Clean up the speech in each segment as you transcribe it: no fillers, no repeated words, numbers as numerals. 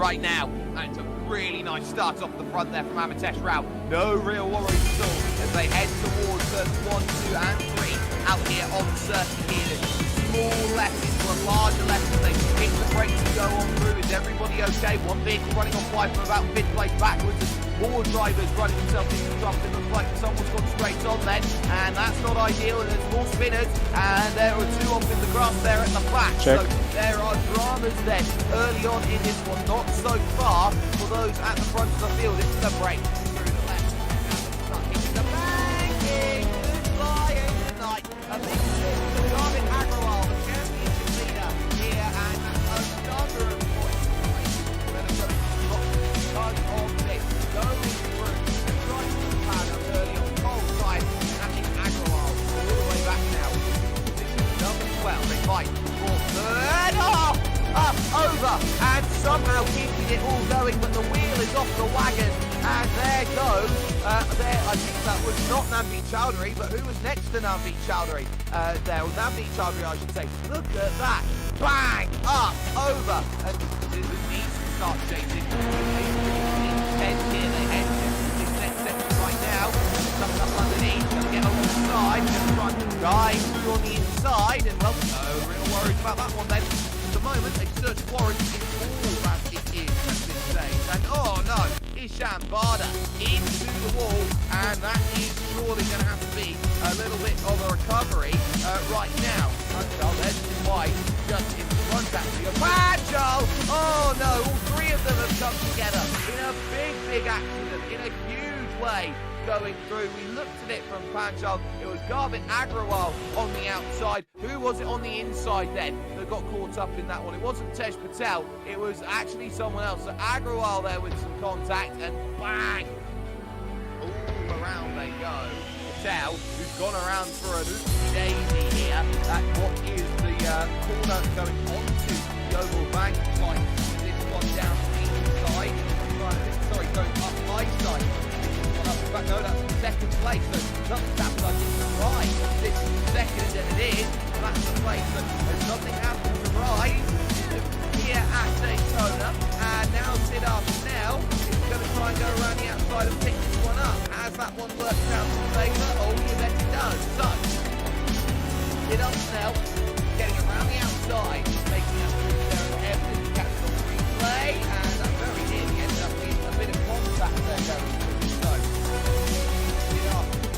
right now. And it's a really nice start off the front there from Amitesh Rao. No real worries at all as they head towards turns 1, 2 and 3 out here on the circuit here. Small left into a larger left as they hit the brakes to go on through. Is everybody okay? One vehicle running on wide from about 5th place backwards. More drivers running themselves into trouble. It looks like someone's gone straight on then, and that's not ideal. And there's more spinners, and there are 2 off in the grass there at the back. Check. So there are dramas then early on in this one, not so far for those at the front of the field. It's the break through the left, into the banking. Goodbye tonight. A big switch to Garvin Agrawal, the championship leader here, and another point. Better go ton of this. Going through and right to the paddock early on the pole side, and it's Agrawal all the way back now. Number 12, they fight for third. Over, and somehow keeping it all going, but the wheel is off the wagon, and there goes, I think that was not Navdeep Chowdhury, but who was next to Navdeep Chowdhury? Navdeep Chowdhury, I should say. Look at that, bang, up, over, and it needs to start chasing. Intense here, they head to this next section right now, coming up underneath, gonna get alongside, just trying to dive through on the inside, and well, no real worries about that one then. At the moment, a search warrant is all as it is at this stage. And oh no, Isham Bada into the wall, and that is surely going to have to be a little bit of a recovery right now. Panchal, there's the white just in front actually. Panchal! Oh no, all 3 of them have come together in a big accident, in a huge way. Going through, we looked at it from Panchal. It was Garvin Agrawal on the outside. Who was it on the inside then that got caught up in that one? It wasn't Tej Patel, it was actually someone else. So Agrawal there with some contact, and bang, all around they go. Patel, who's gone around for an oopsie daisy here at what is the corner going onto the oval bank line. This one down the inside, sorry, going up my side. But no, that's second place, so nothing's happened like it's a ride. This is second, and it is, and that's the place, so there's nothing happened to ride here at Daytona, and now Siddharth Snell is going to try and go around the outside and pick this one up. Has that one worked out in favour? Oh, you bet it does. So, Siddharth Snell getting around the outside, making that move there at evidence, catch on replay, and that very nearly ended up being a bit of contact there going through.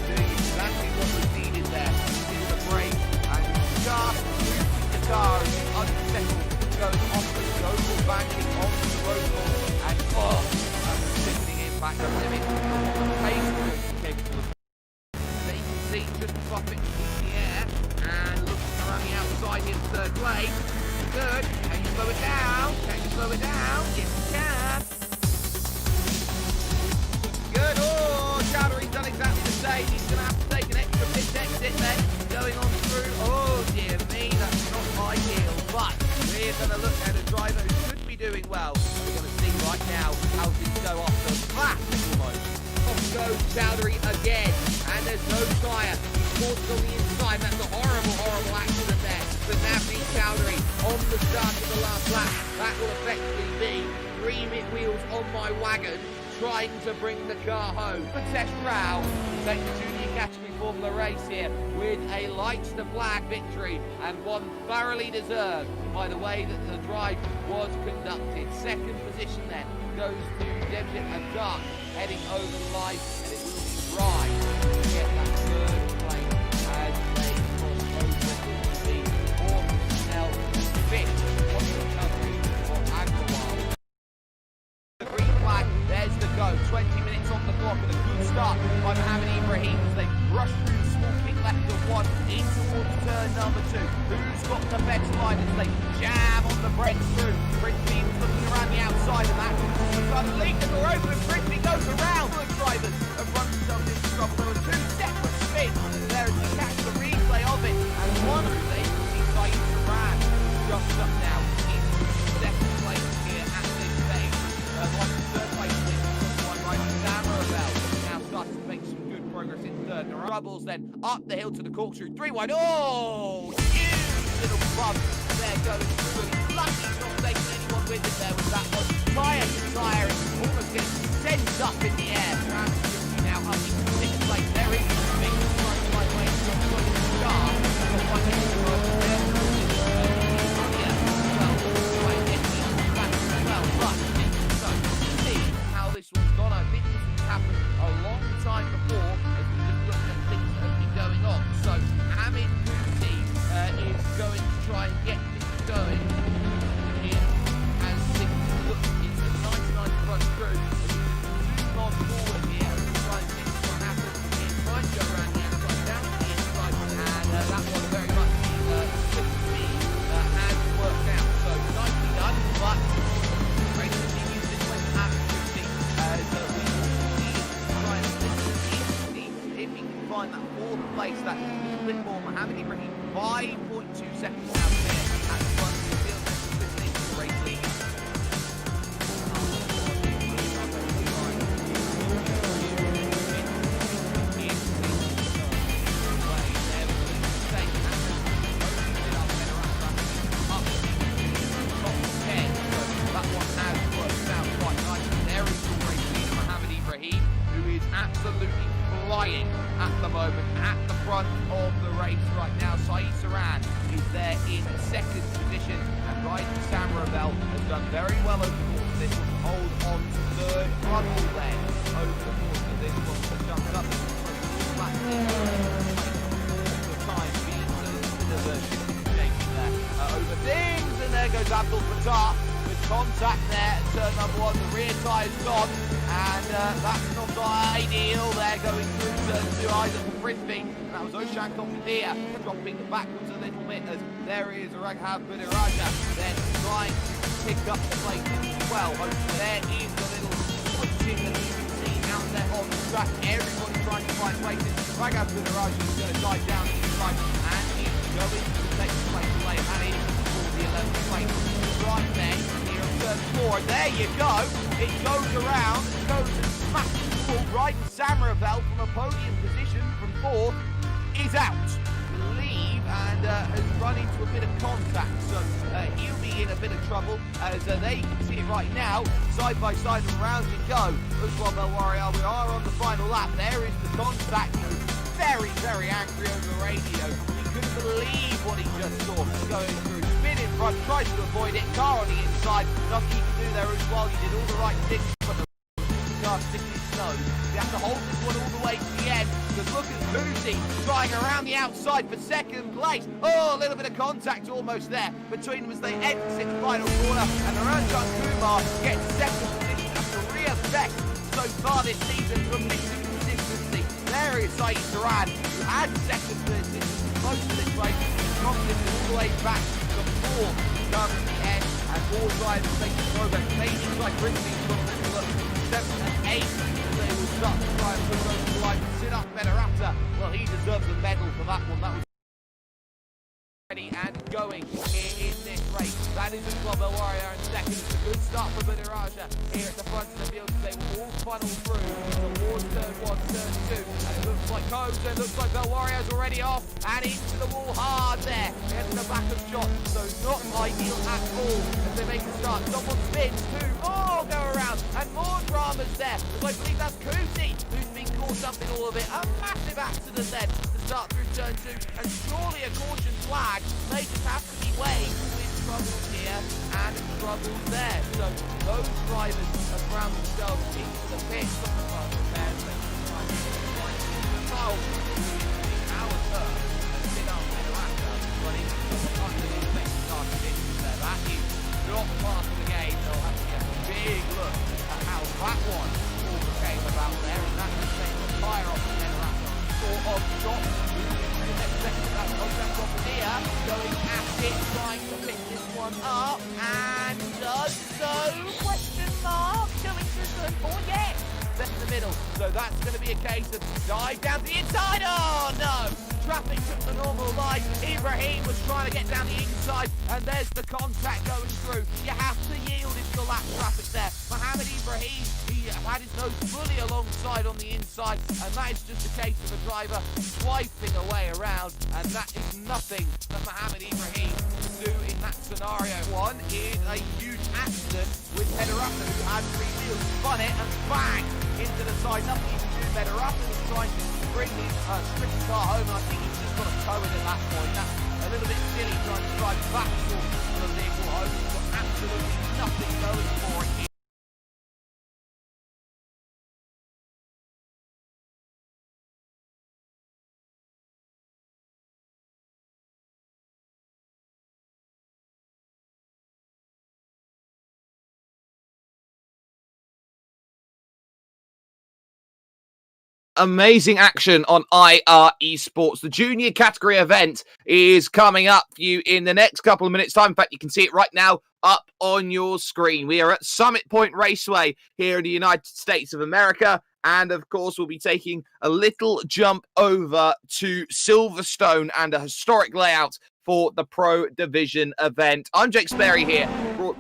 Exactly what was needed there. Into the brake and just moving the car as it unsettled, going off the oval banking onto the road wall, and that's a sickening impact of limit. The pace was capable of. So you can see just drop it in the air and looking around the outside in third place. Good. Can you slow it down? Can you slow it down? Yes, you can. Good. Oh, Chowdhury's done exactly the same. He's going to have to take an extra pit exit then, going on through. Oh dear me, that's not ideal. But we're going to look at a driver who should be doing well. We're going to see right now how things go off the flat almost. Off goes Chowdhury again, and there's no tyre. He's caught on the inside. That's a horrible accident there. But Navdeep Chowdhury on the start of the last lap. That will effectively be 3 mid wheels on my wagon, trying to bring the car home. Amitesh Rao will take the Junior Category Formula race here with a lights to black victory, and one thoroughly deserved by the way that the drive was conducted. Second position then goes to Devjit Adak, heading over the line, and it will be dry to get that third place as they cross over. It will be fourth, Snell, fifth. What a recovery for Agrawal. Green flag, there's the go. 20 minutes on the clock, and a good start by Mohammed Ibrahim as they rush through the small pit left of 1 in towards turn number 2. Who's got the best line as they jam on the brakes through? Frisbee was looking around the outside of that. Suddenly, the door open and Frisbee goes around. Good drivers have run themselves into trouble. There were 2 separate spins there as we catch the replay of it, and one of them is Saeed Saran, just up now into second place here at this stage. One third place win, one right to Sam Marabel. Now starting to make some good progress in third. Troubles then up the hill to the corkscrew, 3 wide. Oh, huge little bump there going through. Lucky not taking anyone with it there with that one. tyre to tyre, and almost getting sent up in the air. Now up in sixth place. There is big trying to find ways to put in the car. But one thing is well, there trying to get back as well. But so see how this one's gone. I think this has happened a long time before as we just looked at things that have been going on. So Hamid Kuti is going to try and get things going here as things look into the 99 front crew. Zoom on forward here and try and see what happens. It might go around the outside, down to the inside, and that one very much has worked out. So nicely done, but great to see you this way absolutely as we will see try and see if he can find that fourth place, that little bit more. Mohamed Ibrahim 5.2 seconds out there at the front of the field. This is a great lead. Absolutely flying at the moment at the front of the race right now. Saeed Saran is there in second position, and Ryan Samravel has done very well over the course of this one. Hold on to third runnel then over the course of this one. So jumped up the time being a little bit of a shaking there over things, and there goes Abdul Fatah with contact there at turn number one. The rear tyre's gone, and that's not ideal. They're going through turn two, Isaac Frisbee. That was Oshan Kompadia dropping backwards a little bit as there is Raghav Budiraja then trying to pick up the place as well. Hopefully there is a little switching that you can see out there on the track. Everyone's trying to find places. Raghav Budiraja is going to dive down the inside, and he's going to take the place away, and he is for the 11th place. Right then, here at turn four, and there you go. It goes around, goes and smacks the wall. Ryden Samravel from a podium position from fourth is out, I believe, and has run into a bit of contact. So he'll be in a bit of trouble as there you can see it right now. Side by side and round you go. Usman Belwaria, we are on the final lap. There is the contact. He was very, very angry over the radio. He couldn't believe what he just saw going through. Spin in front, tries to avoid it. Car on the inside. Nothing he can do there as well. He did all the right things, but the car sticking his nose. You have to hold this one all the way to the end. Because look at Kuzi trying around the outside for second place. Oh, a little bit of contact almost there between them as they exit the final corner. And Ranjan Kumar gets second position. A career best so far this season from mixing consistency. There is Saeed Saran, who had second position most of this race. He's confident all the way back to fourth. Comes to the end, and all drivers making progress. Maybe like Brittany's got a little look. 7 and 8, they will start to try and push over the line. Sit up better after. Well, he deserves a medal for that one. That was ready and going in this race. That is Usman Belwaria in second. It's a good start for Budiraja here at the front of the field. They will all funnel through towards turn one, turn two. And it looks like it looks like Belwaria's already off and into the wall hard there. Gets the back of shot, so not ideal at all as they make a start. Someone spins, two more go around, and more dramas there. I believe that's Kuti who's been caught up in all of it. A massive accident then to start through turn two, and surely a caution flag. They just have to be weighed with troubles here and troubles there. So those drivers have ground themselves into the pit. That is not part of the game. They'll have to get a big look at how that one all came about there, and that's the same with fire off the sort of shot. Going at it, trying to pick this one up, and does so, question mark, going through turn four, yes, that's in the middle, so that's going to be a case of dive down to the inside, oh no, traffic took the normal line. Ibrahim was trying to get down the inside, and there's the contact going through. You have to yield if you lap traffic there. Mohamed Ibrahim, he had his nose fully alongside on the inside, and that is just a case of a driver swiping away around, and that is nothing that Mohamed Ibrahim can do in that scenario. One is a huge accident with Federer, who had three wheels, spun it and bang into the side. Nothing you can do. Federer was trying to bring his sprint car home, and I think he's just got a tow in at that point. That's a little bit silly trying to drive back towards the vehicle home. He's got absolutely nothing going for it. Amazing action on IR Esports. The junior category event is coming up for you in the next couple of minutes' time. In fact, you can see it right now up on your screen. We are at Summit Point Raceway here in the United States of America. And, of course, we'll be taking a little jump over to Silverstone and a historic layout for the Pro Division event. I'm Jake Sperry here,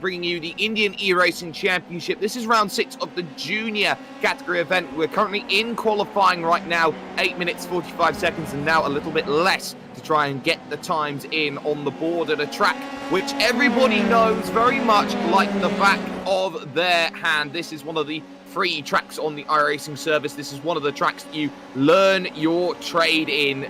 bringing you the Indian eRacing Championship. This is round 6 of the junior category event. We're currently in qualifying right now, 8 minutes, 45 seconds, and now a little bit less to try and get the times in on the board at a track which everybody knows very much like the back of their hand. This is one of the free tracks on the iRacing service. This is one of the tracks that you learn your trade in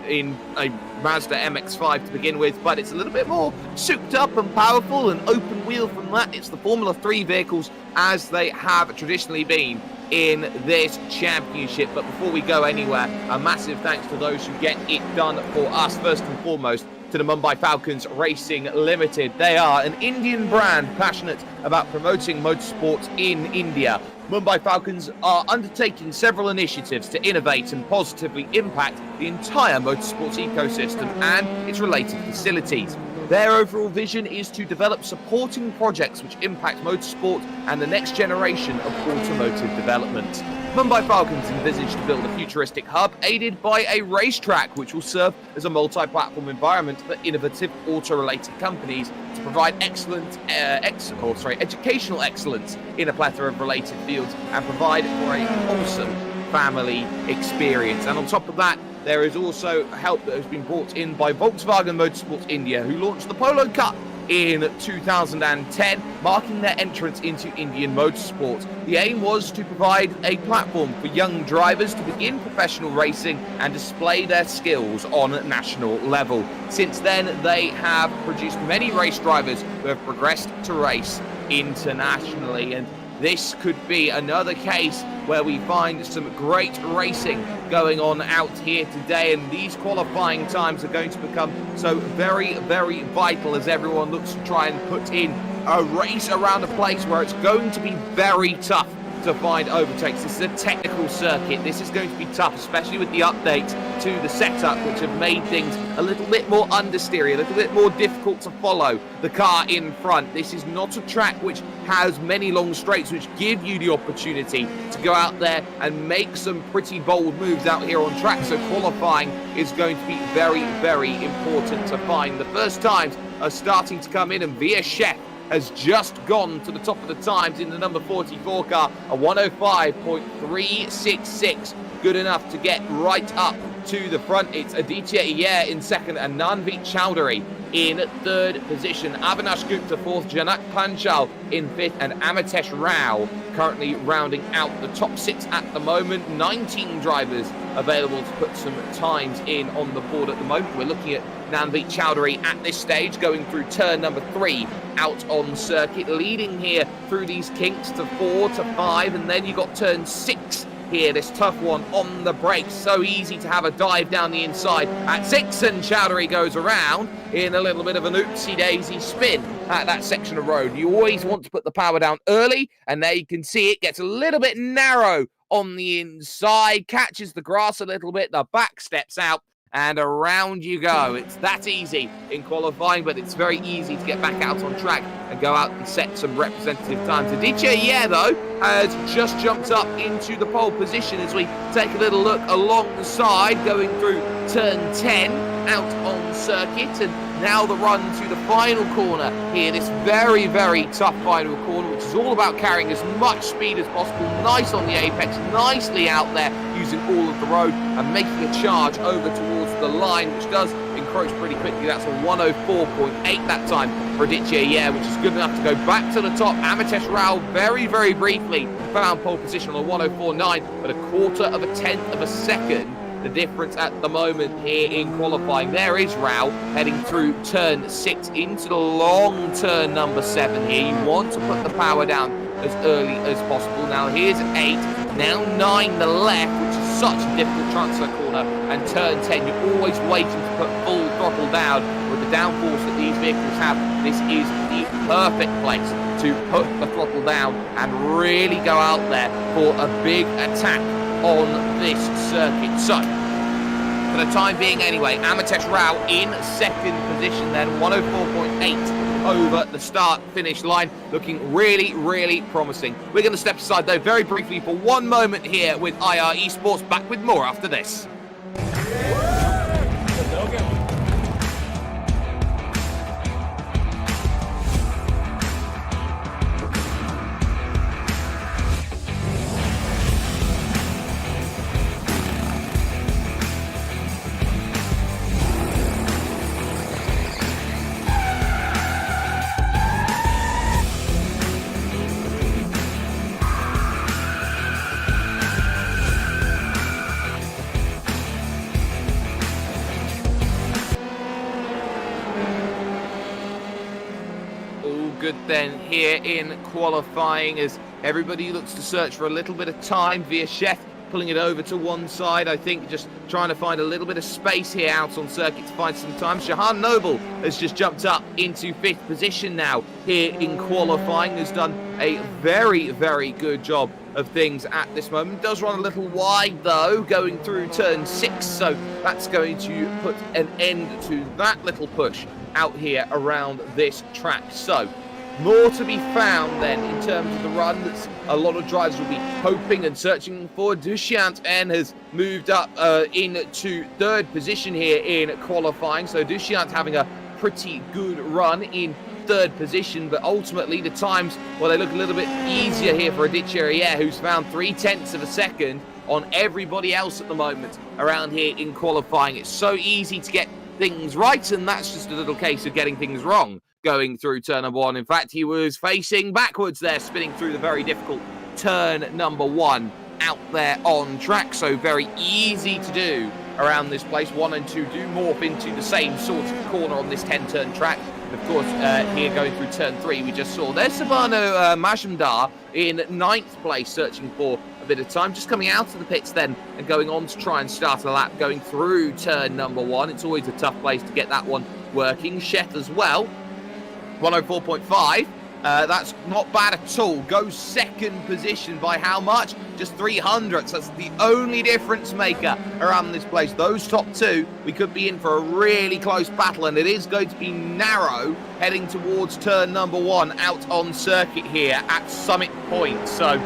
a Mazda MX-5 to begin with, but it's a little bit more souped up and powerful and open wheel from that. It's the Formula 3 vehicles as they have traditionally been in this championship. But before we go anywhere, a massive thanks to those who get it done for us. First and foremost, to the Mumbai Falcons Racing Limited. They are an Indian brand passionate about promoting motorsports in India. Mumbai Falcons are undertaking several initiatives to innovate and positively impact the entire motorsports ecosystem and its related facilities. Their overall vision is to develop supporting projects which impact motorsport and the next generation of automotive development. Mumbai Falcons envisage to build a futuristic hub aided by a racetrack which will serve as a multi-platform environment for innovative auto-related companies to provide educational excellence in a plethora of related fields and provide for a wholesome family experience. And on top of that, there is also help that has been brought in by Volkswagen Motorsport India, who launched the Polo Cup in 2010, marking their entrance into Indian motorsport. The aim was to provide a platform for young drivers to begin professional racing and display their skills on a national level. Since then, they have produced many race drivers who have progressed to race internationally, and this could be another case where we find some great racing going on out here today, and these qualifying times are going to become so very, very vital as everyone looks to try and put in a race around a place where it's going to be very tough to find overtakes. This is a technical circuit. This is going to be tough, especially with the updates to the setup, which have made things a little bit more understeery, a little bit more difficult to follow the car in front. This is not a track which has many long straights, which give you the opportunity to go out there and make some pretty bold moves out here on track. So qualifying is going to be very, very important to find. The first times are starting to come in, and Via Chef has just gone to the top of the times in the number 44 car, a 105.366. Good enough to get right up to the front. It's Aditya Iyer in second and Nanveet Chowdhury in third position. Avinash Gupta fourth, Janak Panchal in fifth, and Amitesh Rao currently rounding out the top 6 at the moment. 19 drivers available to put some times in on the board at the moment. We're looking at Nanveet Chowdhury at this stage going through turn number 3 out on circuit, leading here through these kinks to 4 to 5, and then you got turn 6 here, this tough one on the brakes. So easy to have a dive down the inside at 6, and Chowdhury goes around in a little bit of an oopsie-daisy spin at that section of road. You always want to put the power down early, and there you can see it gets a little bit narrow on the inside, catches the grass a little bit, the back steps out, and around you go. It's that easy in qualifying, but it's very easy to get back out on track and go out and set some representative times. Aditya Iyer, though, has just jumped up into the pole position as we take a little look along the side, going through turn 10 out on circuit, and now the run to the final corner here, this very, very tough final corner, which is all about carrying as much speed as possible. Nice on the apex, nicely out there. using all of the road and making a charge over towards the line, which does encroach pretty quickly. That's a 104.8 that time for Aditya, which is good enough to go back to the top. Amitesh Rao very, very briefly found pole position on a 104.9, but a quarter of a tenth of a second the difference at the moment here in qualifying. There is Rao heading through turn 6 into the long turn number 7 here. You want to put the power down as early as possible. Now here's 8, now 9 the left, which is such a difficult transfer corner, and turn 10 you're always waiting to put full throttle down. With the downforce that these vehicles have, this is the perfect place to put the throttle down and really go out there for a big attack on this circuit. So, for the time being anyway, Amitesh Rao in second position then, 104.8 over the start-finish line, looking really, really promising. We're going to step aside though very briefly for one moment here with IR Esports. Back with more after this. Good then here in qualifying as everybody looks to search for a little bit of time. Chef pulling it over to one side, I think just trying to find a little bit of space here out on circuit to find some time. Shahan Noble has just jumped up into 5th position now here in qualifying, has done a very, very good job of things at this moment. Does run a little wide though, going through turn 6, so that's going to put an end to that little push out here around this track. So more to be found then in terms of the run that a lot of drivers will be hoping and searching for. Dushyant N has moved up into 3rd position here in qualifying. So Dushyant having a pretty good run in 3rd position, but ultimately the times, well, they look a little bit easier here for Aditya, who's found 0.3 of a second on everybody else at the moment around here in qualifying. It's so easy to get things right, and that's just a little case of getting things wrong going through turn number 1. In fact, he was facing backwards there, spinning through the very difficult turn number 1 out there on track. So very easy to do around this place. 1 and 2 do morph into the same sort of corner on this 10-turn track. Of course, here going through turn 3, we just saw there's Sabano Majumdar in 9th place, searching for a bit of time, just coming out of the pits then and going on to try and start a lap going through turn number 1. It's always a tough place to get that one working. Shet as well, 104.5. That's not bad at all. Goes 2nd position by how much? Just 300. So that's the only difference maker around this place. Those top 2, we could be in for a really close battle, and it is going to be narrow heading towards turn number 1 out on circuit here at Summit Point. So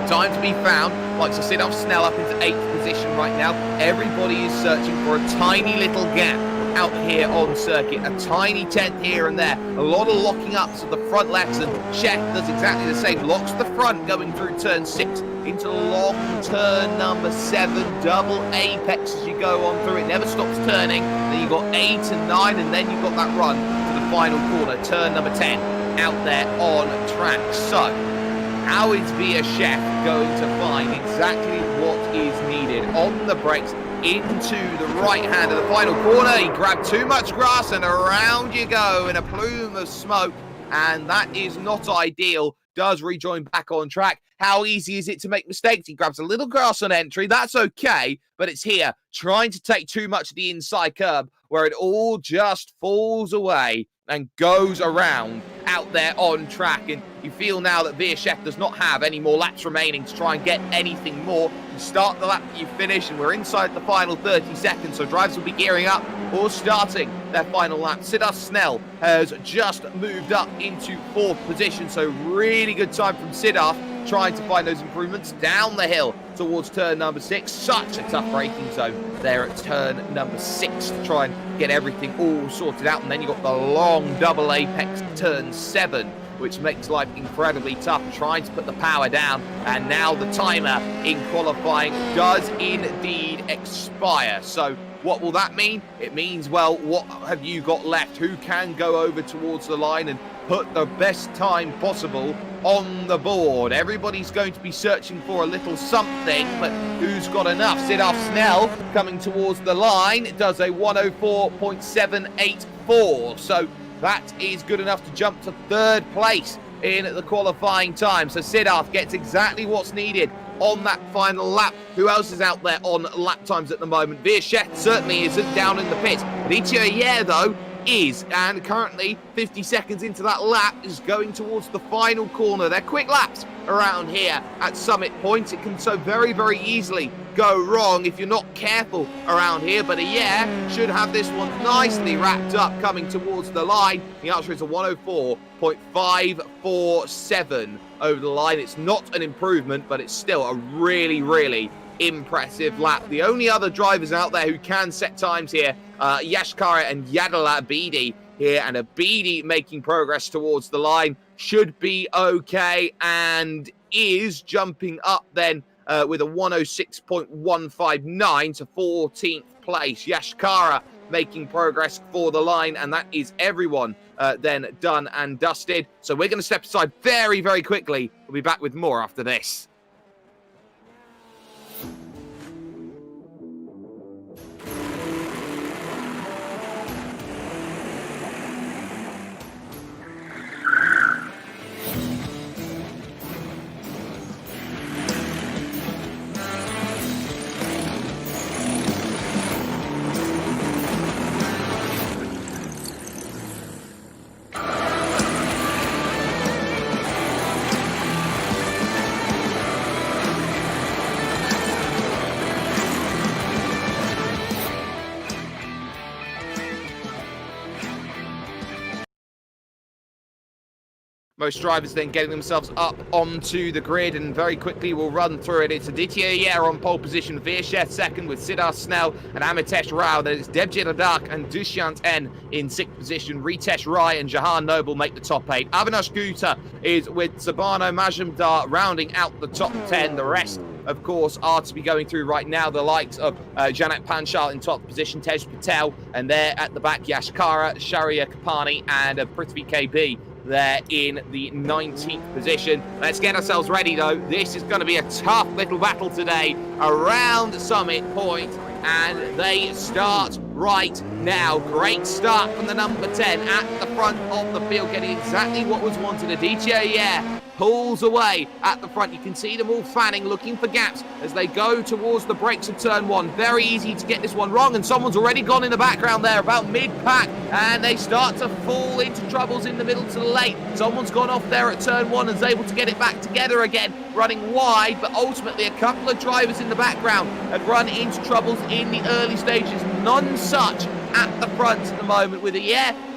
time to be found. Like I said, I'll Snell up into 8th position right now. Everybody is searching for a tiny little gap out here on circuit, a tiny 10th here and there. A lot of locking ups of the front lefts, and Chef does exactly the same. Locks the front going through turn 6 into long turn number 7. Double apex as you go on through it. Never stops turning. Then you've got 8 and 9, and then you've got that run to the final corner, turn number 10 out there on track. So how is Via Chef going to find exactly what is needed on the brakes into the right hand of the final corner? He grabbed too much grass and around you go in a plume of smoke, and that is not ideal. Does rejoin back on track. How easy is it to make mistakes? He grabs a little grass on entry. That's okay, but it's here trying to take too much of the inside curb where it all just falls away and goes around out there on track. And you feel now that Veer Chef does not have any more laps remaining to try and get anything more. You start the lap that you finish, and we're inside the final 30 seconds, so drivers will be gearing up or starting their final lap. Siddharth Snell has just moved up into 4th position, so really good time from Siddharth, trying to find those improvements down the hill towards turn number 6. Such a tough braking zone there at turn number 6 to try and get everything all sorted out. And then you've got the long double apex turn 7 which makes life incredibly tough, trying to put the power down. And now the timer in qualifying does indeed expire. So what will that mean? It means, well, what have you got left? Who can go over towards the line and put the best time possible on the board? Everybody's going to be searching for a little something, but who's got enough? Sidolf Snell coming towards the line. It does a 104.784. So that is good enough to jump to third place in the qualifying time. So Sidolf gets exactly what's needed on that final lap. Who else is out there on lap times at the moment? Veerchet certainly isn't down in the pits. Etienne, though, is, and currently 50 seconds into that lap is going towards the final corner. They're quick laps around here at Summit Point. It can so very, very easily go wrong if you're not careful around here, but should have this one nicely wrapped up coming towards the line. The answer is a 104.547 over the line. It's not an improvement, but it's still a really, really impressive lap. The only other drivers out there who can set times here, Yashkara and Yadala Abidi here, and Abidi making progress towards the line, should be okay, and is jumping up then with a 106.159 to 14th place. Yashkara making progress for the line, and that is everyone then done and dusted. So we're going to step aside very, very quickly. We'll be back with more after this. Most drivers then getting themselves up onto the grid, and very quickly we'll run through it. It's Aditya Ayer on pole position, Veerchet second with Sidolf Snell and Amitesh Rao. Then it's Debjit Adak and Dushyant N in sixth position. Ritesh Rai and Jahan Noble make the top 8. Avinash Gupta is with Sabano Majumdar rounding out the top 10. The rest, of course, are to be going through right now. The likes of Janak Panchal in 12th position, Tej Patel, and there at the back, Yashkara, Sharia Kapani, and Prithvi KB. There in the 19th position. Let's get ourselves ready, though. This is going to be a tough little battle today around Summit Point, and they start right now. Great start from the number 10 at the front of the field, getting exactly what was wanted. Aditya pulls away at the front. You can see them all fanning, looking for gaps as they go towards the brakes of turn 1. Very easy to get this one wrong, and someone's already gone in the background there about mid-pack, and they start to fall into troubles in the middle to the late. Someone's gone off there at turn 1 and is able to get it back together again, running wide, but ultimately a couple of drivers in the background had run into troubles in the early stages. None such at the front at the moment, with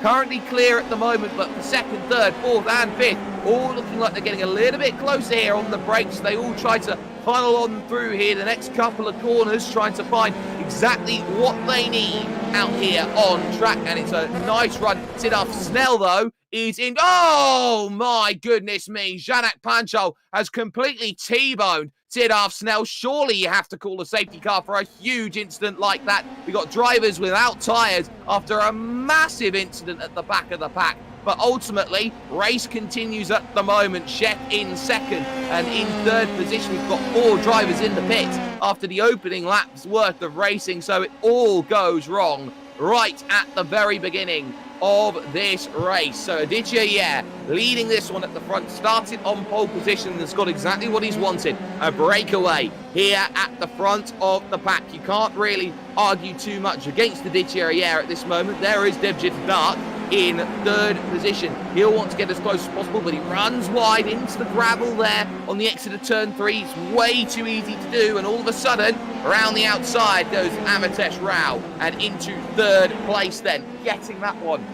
currently clear at the moment, but for second, third, fourth and fifth, all looking like they're getting a little bit closer here on the brakes. They all try to funnel on through here the next couple of corners, trying to find exactly what they need out here on track, and it's a nice run. Sidolf Snell, though, is in. Oh my goodness me, Janak Panchal has completely T-boned Sidolf Snell. Surely you have to call a safety car for a huge incident like that. We got drivers without tyres after a massive incident at the back of the pack. But ultimately, race continues at the moment. Sheck in second, and in third position, we've got 4 drivers in the pits after the opening lap's worth of racing. So it all goes wrong right at the very beginning of this race. So Aditya leading this one at the front, started on pole position and has got exactly what he's wanted. A breakaway here at the front of the pack. You can't really argue too much against Aditya at this moment. There is Debjit Dark in third position. He'll want to get as close as possible, but he runs wide into the gravel there on the exit of turn 3. It's way too easy to do, and all of a sudden, around the outside goes Amitesh Rao, and into third place then, getting that one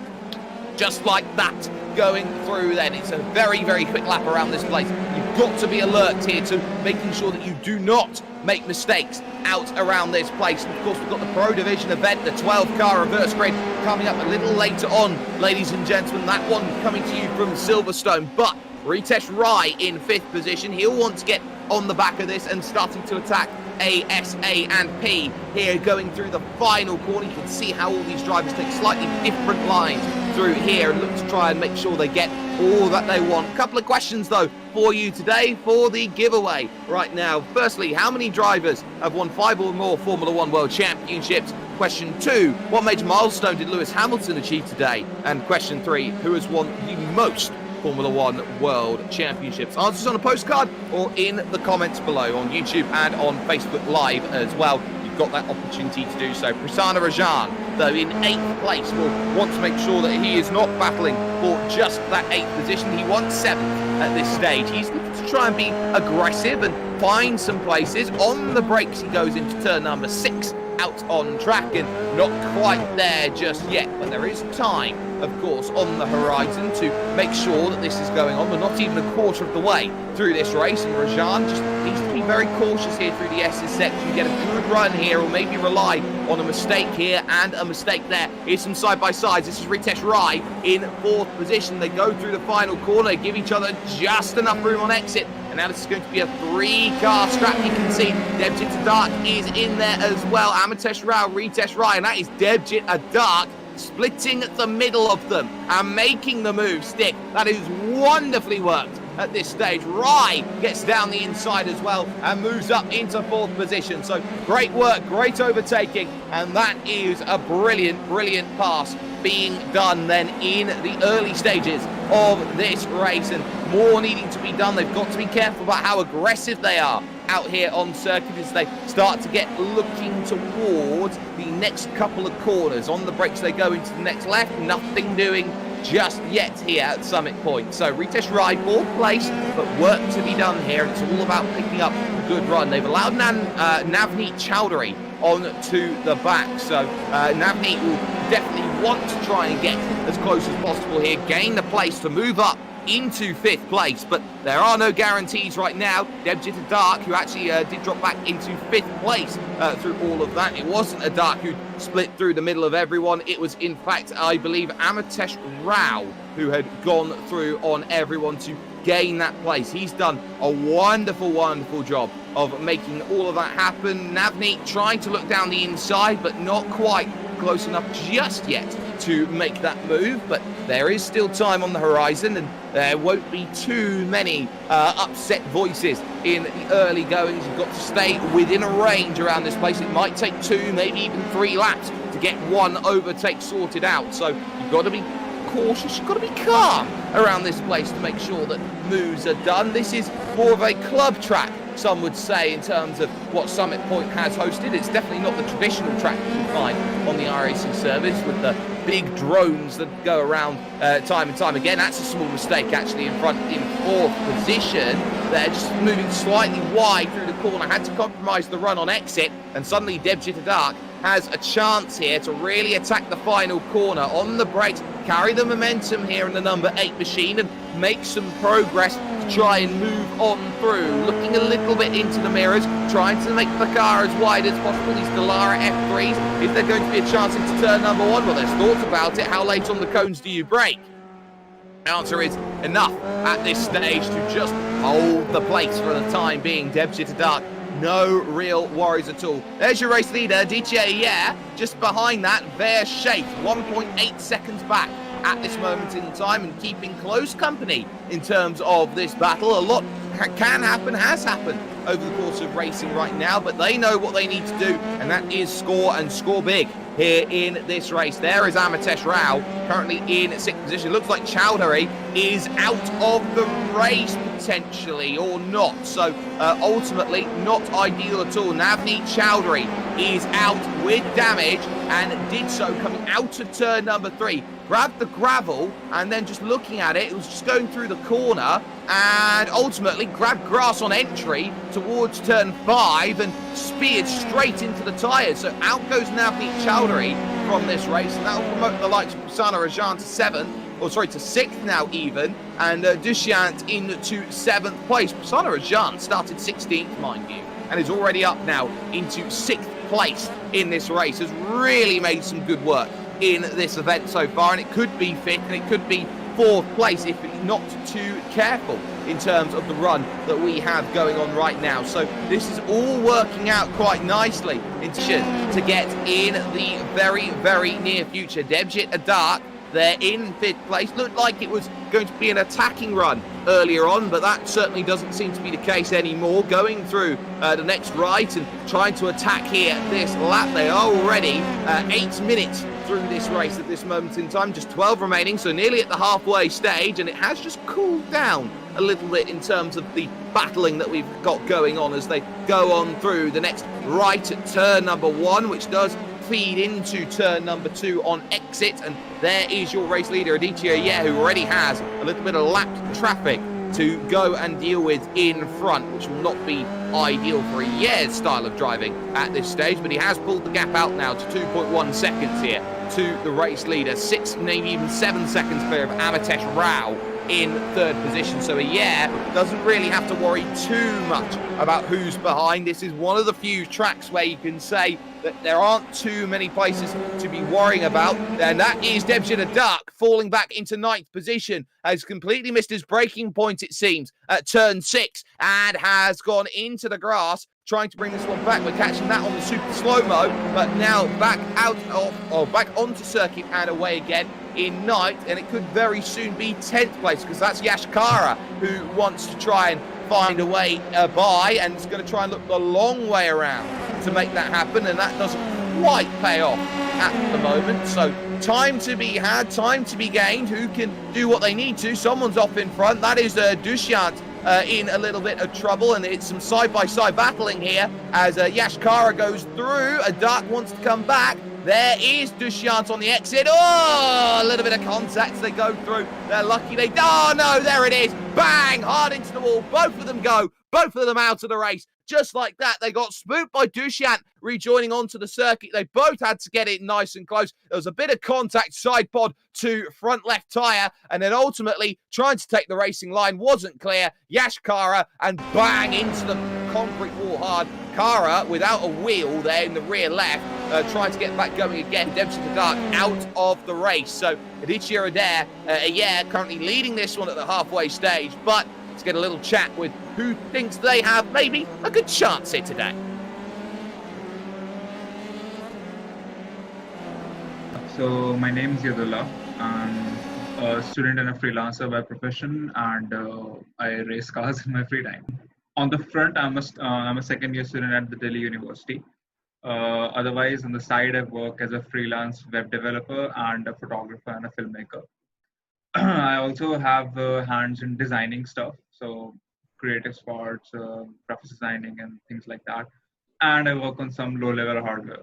just like that, going through then. It's a very, very quick lap around this place. You've got to be alert here to making sure that you do not make mistakes out around this place. And of course, we've got the Pro Division event, the 12-car reverse grid, coming up a little later on, ladies and gentlemen. That one coming to you from Silverstone. But Ritesh Rai in 5th position. He'll want to get on the back of this and starting to attack A, S, A and P here going through the final corner. You can see how all these drivers take slightly different lines through here and look to try and make sure they get all that they want. A couple of questions though for you today for the giveaway right now. Firstly, how many drivers have won 5 or more Formula 1 World Championships? Question 2, what major milestone did Lewis Hamilton achieve today? And question 3, who has won the most Formula 1 World Championships? Answers on a postcard or in the comments below on YouTube and on Facebook Live as well. You've got that opportunity to do so. Prasanna Rajan, though, in 8th place, will want to make sure that he is not battling for just that 8th position. He wants 7th at this stage. He's looking to try and be aggressive and find some places. On the brakes, he goes into turn number 6. Out on track and not quite there just yet, but there is time, of course, on the horizon to make sure that this is going on. We're not even a quarter of the way through this race, and Rajan just needs to be very cautious here through the S's section, get a good run here, or maybe rely on a mistake here and a mistake there. Here's some side-by-sides. This is Ritesh Rai in 4th position. They go through the final corner, give each other just enough room on exit. And now this is going to be a 3-car scrap. You can see Debjit Adark is in there as well. Amitesh Rao, Ritesh Rai, and that is Debjit Adark splitting the middle of them and making the move stick. That is wonderfully worked at this stage. Rai gets down the inside as well and moves up into 4th position. So great work, great overtaking, and that is a brilliant, brilliant pass being done then in the early stages of this race, and more needing to be done. They've got to be careful about how aggressive they are out here on circuit as they start to get looking towards the next couple of corners. On the brakes they go into the next left, nothing doing just yet here at Summit Point. So Ritesh Rai, 4th place, but work to be done here. It's all about picking up a good run. They've allowed Navneet Chowdhury on to the back, so Navneet will definitely want to try and get as close as possible here, gain the place to move up into 5th place, but there are no guarantees right now. Debjit Adark, who actually did drop back into 5th place through all of that. It wasn't Adark who split through the middle of everyone. It was, in fact, I believe, Amitesh Rao who had gone through on everyone to gain that place. He's done a wonderful, wonderful job of making all of that happen. Navneet trying to look down the inside, but not quite close enough just yet to make that move, but there is still time on the horizon, and there won't be too many upset voices in the early goings. You've got to stay within a range around this place. It might take 2, maybe even 3 laps to get one overtake sorted out, so you've got to be cautious, you've got to be calm around this place to make sure that moves are done. This is more of a club track, some would say, in terms of what Summit Point has hosted. It's definitely not the traditional track that you find on the iRacing service with the big drones that go around time and time again. That's a small mistake actually in front in 4th position. They're just moving slightly wide through the corner, had to compromise the run on exit, and suddenly Debjit Adark has a chance here to really attack the final corner. On the brakes, carry the momentum here in the number 8 machine and make some progress to try and move on through. Looking a little bit into the mirrors, trying to make the car as wide as possible. These Dallara F3s, is there going to be a chance into turn number 1? Well, there's thoughts about it. How late on the cones do you brake? The answer is enough at this stage to just hold the place for the time being. Debjit Adark, no real worries at all. There's your race leader, DJ Yeah. Just behind that, Ver Sheikh, 1.8 seconds back at this moment in time and keeping close company in terms of this battle. A lot can happen, has happened over the course of racing right now, but they know what they need to do, and that is score and score big here in this race. There is Amitesh Rao, currently in 6th position. Looks like Chowdhury is out of the race potentially, or not. So ultimately, not ideal at all. Navneet Chowdhury is out with damage and did so coming out of turn number 3. Grabbed the gravel and then just looking at it, it was just going through the corner and ultimately grabbed grass on entry towards turn 5 and speared straight into the tyres. So out goes Navneet Chowdhury from this race, and that will promote the likes of Prasanna Rajan to 6th now even, and Dushyant into 7th place. Prasanna Rajan started 16th, mind you. and is already up now into 6th place in this race. Has really made some good work in this event so far, and it could be 5th and it could be 4th place if he's not too careful in terms of the run that we have going on right now. So this is all working out quite nicely to get in the very, very near future. Debjit Adak, they're in 5th place. Looked like it was going to be an attacking run earlier on, but that certainly doesn't seem to be the case anymore. Going through the next right and trying to attack here this lap. They are already 8 minutes through this race at this moment in time. Just 12 remaining, so nearly at the halfway stage, and it has just cooled down a little bit in terms of the battling that we've got going on as they go on through the next right at turn number 1, which does feed into turn number 2 on exit, and there is your race leader Aditya Ayer, who already has a little bit of lapped traffic to go and deal with in front, which will not be ideal for Ayer's style of driving at this stage, but he has pulled the gap out now to 2.1 seconds here to the race leader, 6, maybe even 7 seconds clear of Amitesh Rao in 3rd position. So Ayer doesn't really have to worry too much about who's behind. This is one of the few tracks where you can say that there aren't too many places to be worrying about, and that is Debjit Adak falling back into 9th position, has completely missed his braking point, it seems, at turn 6, and has gone into the grass, trying to bring this one back. We're catching that on the super slow-mo, but now back out of, back onto circuit and away again in 9th, and it could very soon be 10th place, because that's Yash Kara who wants to try and find a way by, and is going to try and look the long way around to make that happen, and that doesn't quite pay off at the moment. So time to be had, time to be gained. Who can do what they need to? Someone's off in front. That is Dushyant in a little bit of trouble, and it's some side-by-side battling here as Yash Kara goes through. Adak wants to come back. There is Dushyant on the exit. Oh, a little bit of contact as they go through. They're lucky they... Oh, no, there it is. Bang, hard into the wall. Both of them go. Both of them out of the race. Just like that, they got spooked by Dushyant rejoining onto the circuit. They both had to get it nice and close. There was a bit of contact, side pod to front left tyre, and then ultimately trying to take the racing line wasn't clear. Yash Kara, and bang into the concrete wall hard. Kara without a wheel there in the rear left, trying to get back going again. Debjit Adak out of the race. So Aditya Ayer currently leading this one at the halfway stage, but let's get a little chat with who thinks they have maybe a good chance here today. So my name is Yadullah. I'm a student and a freelancer by profession, and I race cars in my free time. On the front, I'm a second-year student at the Delhi University. Otherwise, on the side, I work as a freelance web developer and a photographer and a filmmaker. I also have hands in designing stuff, so creative sports, graphics designing, and things like that. And I work on some low-level hardware.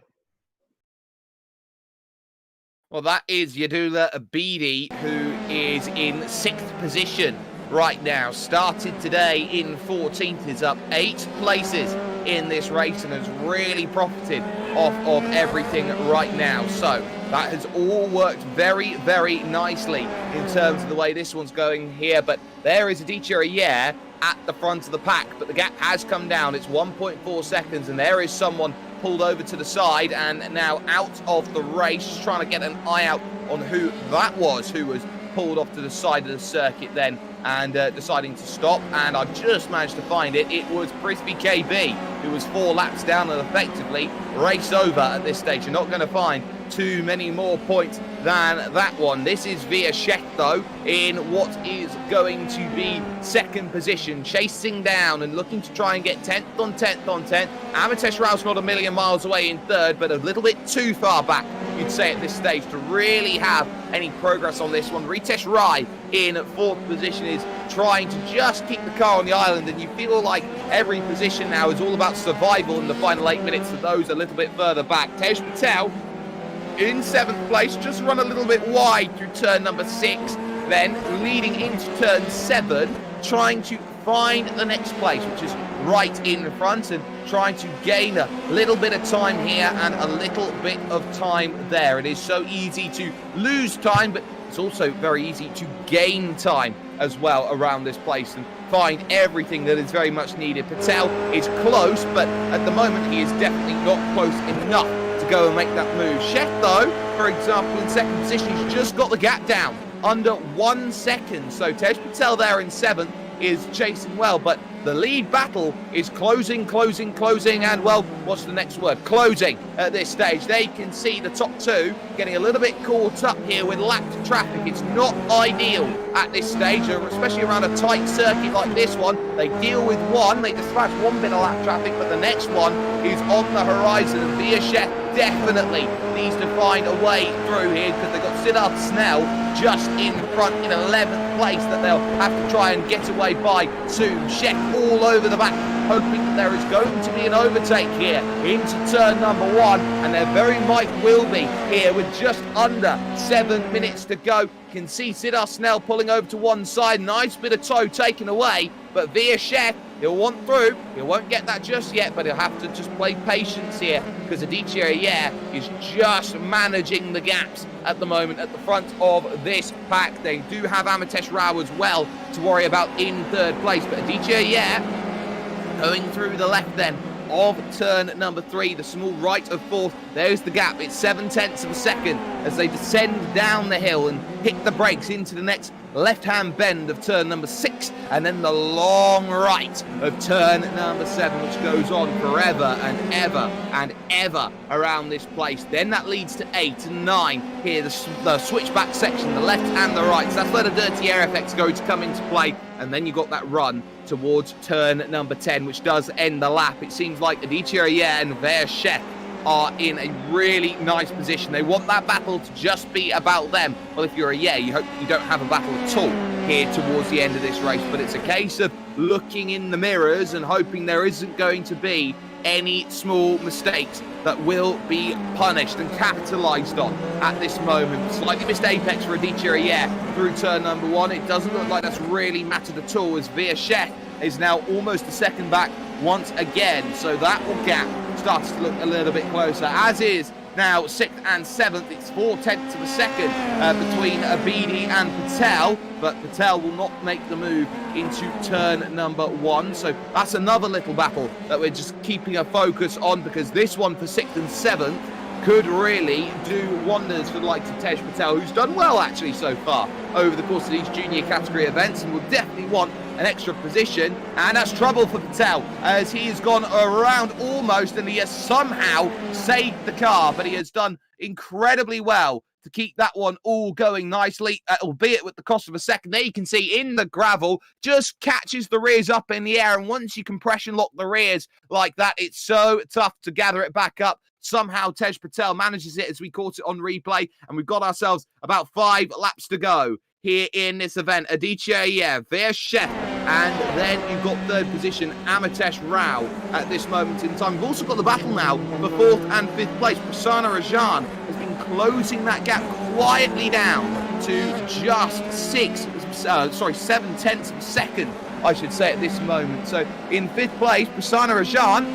Well, that is Yadullah Abidi, who is in 6th position right now. Started today in 14th, is up 8 places in this race and has really profited off of everything right now. So that has all worked very, very nicely in terms of the way this one's going here. But there is Aditya Ayer at the front of the pack, but the gap has come down. It's 1.4 seconds, and there is someone pulled over to the side and now out of the race. Just trying to get an eye out on who that was who was pulled off to the side of the circuit then and deciding to stop, and I've just managed to find it. It was Frisbee KB who was 4 laps down and effectively race over at this stage. You're not going to find too many more points than that one. This is Via Sheikh, though, in what is going to be 2nd position, chasing down and looking to try and get 10th on 10th on 10th. Amitesh Rao's not a million miles away in 3rd, but a little bit too far back, you'd say, at this stage to really have any progress on this one. Ritesh Rai in 4th position is trying to just keep the car on the island, and you feel like every position now is all about survival in the final 8 minutes for those a little bit further back. Tej Patel in 7th place, just run a little bit wide through turn number 6, then leading into turn 7, trying to find the next place, which is right in front, and trying to gain a little bit of time here and a little bit of time there. It is so easy to lose time, but it's also very easy to gain time as well around this place and find everything that is very much needed. Patel is close, but at the moment he is definitely not close enough to go and make that move. Sheff, though, for example, in second position, he's just got the gap down under 1 second. So Tej Patel there in 7th is chasing well, but the lead battle is closing, and, well, what's the next word? Closing at this stage. They can see the top 2 getting a little bit caught up here with lapped traffic. It's not ideal at this stage, especially around a tight circuit like this one. They deal with one, they dispatch one bit of lap traffic, but the next one is on the horizon, and Vierchef definitely needs to find a way through here because they've got Siddharth Snell just in front in 11th place that they'll have to try and get away by soon. Sheff all over the back, hoping that there is going to be an overtake here into turn number 1, and there very might will be here with just under 7 minutes to go. You can see Siddharth Snell pulling over to one side, nice bit of toe taken away, but Vierchef, he'll want through. He won't get that just yet, but he'll have to just play patience here because Aditya Ayer is just managing the gaps at the moment at the front of this pack. They do have Amitesh Rao as well to worry about in 3rd place, but Aditya Ayer going through the left then of turn number 3, the small right of 4th. There's the gap. It's 7/10 of a second as they descend down the hill and hit the brakes into the next left-hand bend of turn number 6, and then the long right of turn number 7, which goes on forever and ever around this place. Then that leads to 8 and 9 here, the switchback section, the left and the right. So that's where the dirty air effects go to come into play, and then you got that run towards turn number 10, which does end the lap. It seems like Aditya Ayer and Vierchef are in a really nice position. They want that battle to just be about them. Well, if you're a you hope you don't have a battle at all here towards the end of this race, but it's a case of looking in the mirrors and hoping there isn't going to be any small mistakes that will be punished and capitalised on at this moment. Slightly missed apex for Aditya Ayer through turn number 1. It doesn't look like that's really mattered at all, as Vierchef is now almost a second back once again. So that gap starts to look a little bit closer, as is now 6th and 7th. It's 4/10 of a second between Abidi and Patel, but Patel will not make the move into turn number 1. So that's another little battle that we're just keeping a focus on, because this one for 6th and 7th could really do wonders for the likes of Tej Patel, who's done well actually so far over the course of these junior category events, and will definitely want an extra position. And that's trouble for Patel, as he has gone around almost, and he has somehow saved the car, but he has done incredibly well to keep that one all going nicely, albeit with the cost of a second. There you can see in the gravel, just catches the rears up in the air, and once you compression lock the rears like that, it's so tough to gather it back up. Somehow Tej Patel manages it as we caught it on replay, and we've got ourselves about 5 laps to go here in this event. Aditya Ayer, Vierchef, and then you've got 3rd position Amitesh Rao at this moment in time. We've also got the battle now for 4th and 5th place. Prasanna Rajan has been closing that gap quietly down to just 7/10 of a second, I should say, at this moment. So in 5th place, Prasanna Rajan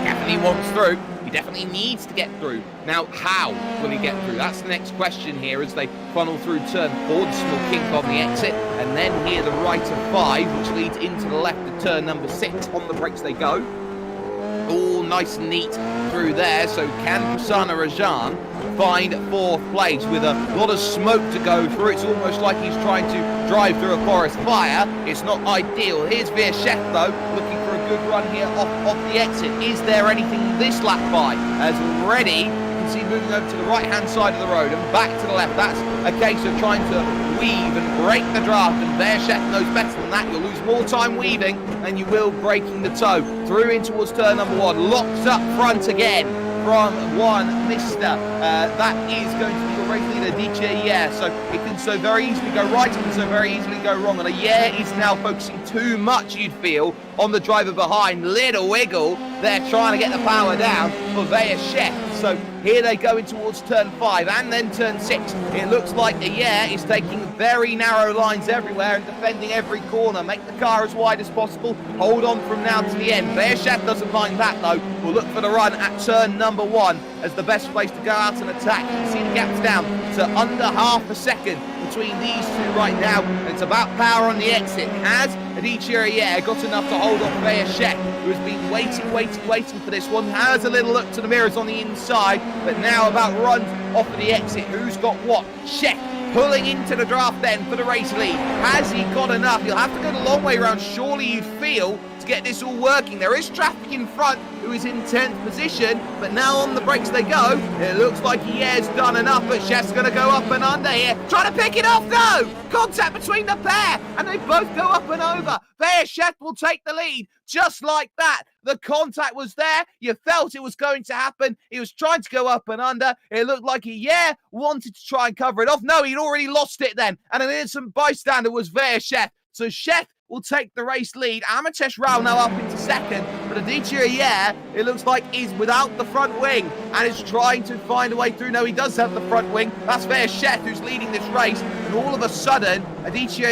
definitely wants through. He definitely needs to get through. Now, how will he get through? That's the next question here as they funnel through turn 4, the small kink on the exit, and then here the right of 5, which leads into the left of turn number 6. On the brakes they go. All nice and neat through there. So can Prasanna Rajan find 4th place with a lot of smoke to go through? It's almost like he's trying to drive through a forest fire. It's not ideal. Here's Vierchef, though, looking for a good run here off the exit. Is there anything this lap by? As already, you can see moving over to the right-hand side of the road and back to the left. That's a case of trying to weave and break the draft, and Vierchef knows better than that. You'll lose more time weaving than you will breaking the toe. Through in towards turn number 1, locks up front again from one Mr. That is going to be your race leader, Aditya Ayer. So it can so very easily go right, it can so very easily go wrong. And Ayer is now focusing too much, you'd feel, on the driver behind. Little wiggle, they're trying to get the power down for Vierchef. So here they go in towards turn 5 and then turn 6. It looks like Ayer is taking very narrow lines everywhere and defending every corner. Make the car as wide as possible. Hold on from now to the end. Vierchef doesn't mind that though. will look for the run at turn number 1 as the best place to go out and attack. You can see the gap's down to under half a second between these two right now, and it's about power on the exit. Has Aditya got enough to hold off Veershek, who has been waiting for this one? Has a little look to the mirrors on the inside, but now about runs off of the exit. Who's got what? Shek pulling into the draft then for the race lead. Has he got enough? He'll have to go the long way around, surely you feel, to get this all working. There is traffic in front who is in 10th position, but now on the brakes they go. It looks like he has done enough, but Chef's going to go up and under here. Trying to pick it off, no! Contact between the pair, and they both go up and over. Chef will take the lead, just like that. The contact was there. You felt it was going to happen. He was trying to go up and under. It looked like he, wanted to try and cover it off. No, he'd already lost it then. And an innocent bystander was Chef. So Chef will take the race lead. Amitesh Rao now up into second, but Aditya, it looks like he's without the front wing and is trying to find a way through. No, he does have the front wing. That's Veershek who's leading this race, and all of a sudden, Aditya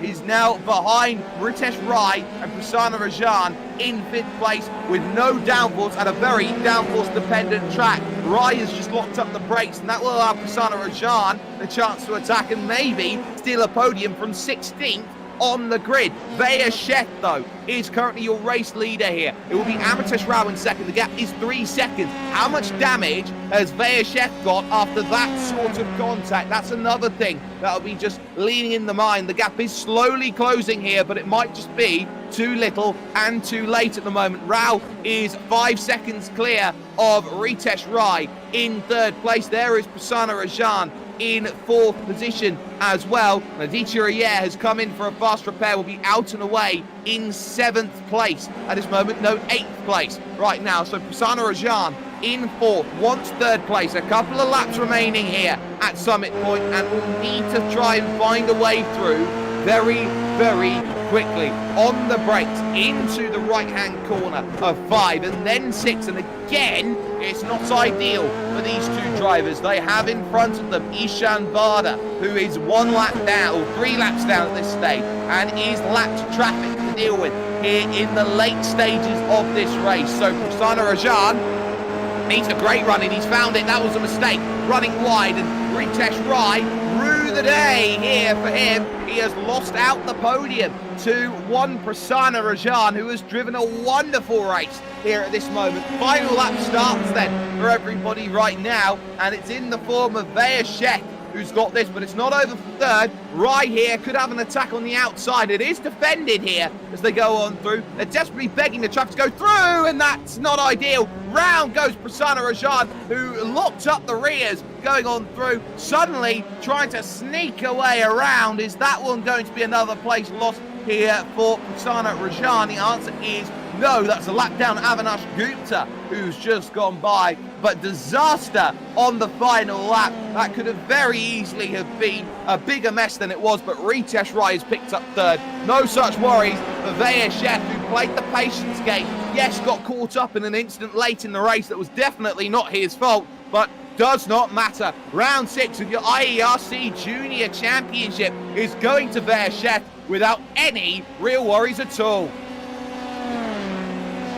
is now behind Ritesh Rai and Prasanna Rajan in 5th place with no downforce at a very downforce-dependent track. Rai has just locked up the brakes, and that will allow Prasanna Rajan the chance to attack and maybe steal a podium from 16th on the grid. Veershek, though, is currently your race leader here. It will be Amitesh Rao in second. The gap is 3 seconds. How much damage has Veershek got after that sort of contact? That's another thing that'll be just leaning in the mind. The gap is slowly closing here, but it might just be too little and too late at the moment. Rao is 5 seconds clear of Ritesh Rai in 3rd place. There is Prasanna Rajan in 4th position as well. Aditya has come in for a fast repair, will be out and away in 7th place at this moment. No, 8th place right now. So Prasanna Rajan in 4th, wants 3rd place. A couple of laps remaining here at Summit Point, and will need to try and find a way through very, very quickly. On the brakes into the right-hand corner of 5 and then 6. And again, it's not ideal for these two drivers. They have in front of them Ishan Bada, who is 1 lap down, or 3 laps down at this stage, and is lapped traffic to deal with here in the late stages of this race. So Prasanna Rajan needs a great run, and he's found it. That was a mistake, running wide, and Ritesh Rai through the day here for him. He has lost out the podium to one Prasanna Rajan, who has driven a wonderful race here at this moment. Final lap starts then for everybody right now, and it's in the form of Veershek who's got this, but it's not over for 3rd. Rai here could have an attack on the outside. It is defended here as they go on through. They're desperately begging the traffic to go through, and that's not ideal. Round goes Prasanna Rajan, who locked up the rears going on through. Suddenly trying to sneak away around. Is that one going to be another place lost here for Prasanna Rajan? The answer is no. That's a lap down Avinash Gupta, who's just gone by. But disaster on the final lap. That could have very easily have been a bigger mess than it was, but Ritesh Rai has picked up 3rd. No such worries for Veershek, who played the patience game. Yes, got caught up in an incident late in the race that was definitely not his fault, but does not matter. Round 6 of your IERC Junior Championship is going to Veershek without any real worries at all.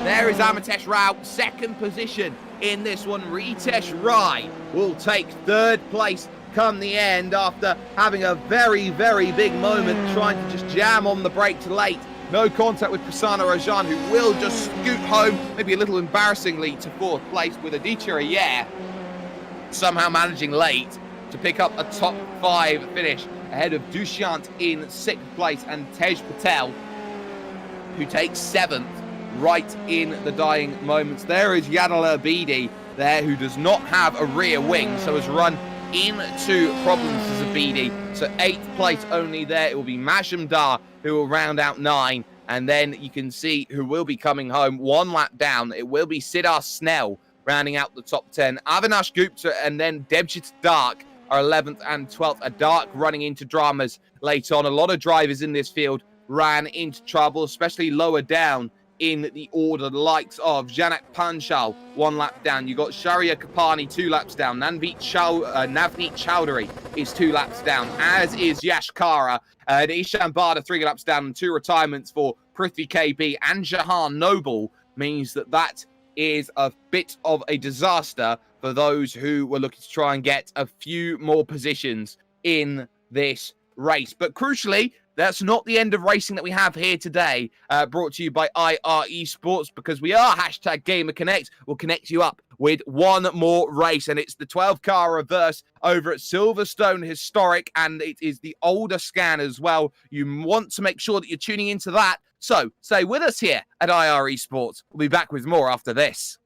There is Amitesh Rao, 2nd position in this one. Ritesh Rai will take 3rd place come the end after having a very, very big moment trying to just jam on the brakes late. No contact with Prasanna Rajan, who will just scoot home, maybe a little embarrassingly, to 4th place, with Aditya somehow managing late to pick up a top 5 finish ahead of Dushyant in 6th place and Tej Patel, who takes 7th right in the dying moments. There is Yadala Abidi there, who does not have a rear wing, so has run into problems as Abidi. So 8th place only there. It will be Majumdar who will round out 9. And then you can see who will be coming home 1 lap down. It will be Siddhar Snell rounding out the top 10. Avinash Gupta and then Debjit Dark are 11th and 12th. A Dark running into dramas late on. A lot of drivers in this field ran into trouble, especially lower down in the order, the likes of Janak Panchal, 1 lap down. You got Sharia Kapani, 2 laps down. Navneet Chowdhury is 2 laps down, as is Yash Kara. And Ishan Bada, 3 laps down, and 2 retirements for Prithvi KB and Jahan Noble means that is a bit of a disaster for those who were looking to try and get a few more positions in this race. But crucially, that's not the end of racing that we have here today, brought to you by eResports, because we are #GamerConnect. We'll connect you up with one more race, and it's the 12-car reverse over at Silverstone Historic, and it is the older scan as well. You want to make sure that you're tuning into that. So stay with us here at eResports. We'll be back with more after this.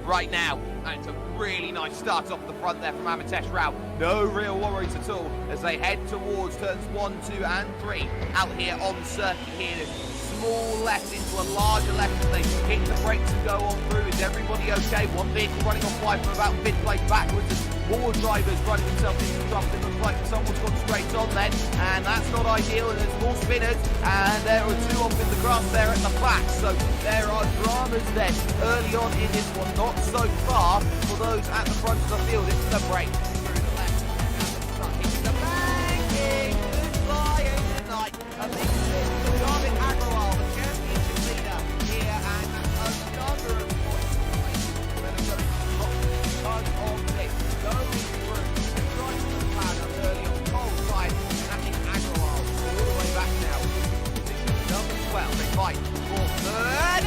Right now, and it's a really nice start off the front there from Amitesh Rao. No real worries at all as they head towards turns 1, 2 and 3 out here on circuit here. There's small left into a larger left as they hit the brakes and go on through. Is everybody okay? One vehicle running off wide from about fifth place backwards as more drivers running themselves into trouble. It looks like someone's gone straight on then, and that's not ideal, and there's more spinners, and there are two off in the grass there at the back. So there are dramas then early on in this one, not so far for those at the front of the field. It's the break through the left, hitting the banking, good flying tonight. I think it's the Garvin Agrawal, the championship leader here, and that's a number of points. Better go ton of this, going through and trying to plan up early on the pole side, and I think Agrawal all the way back now. Position number 12, they fight for third,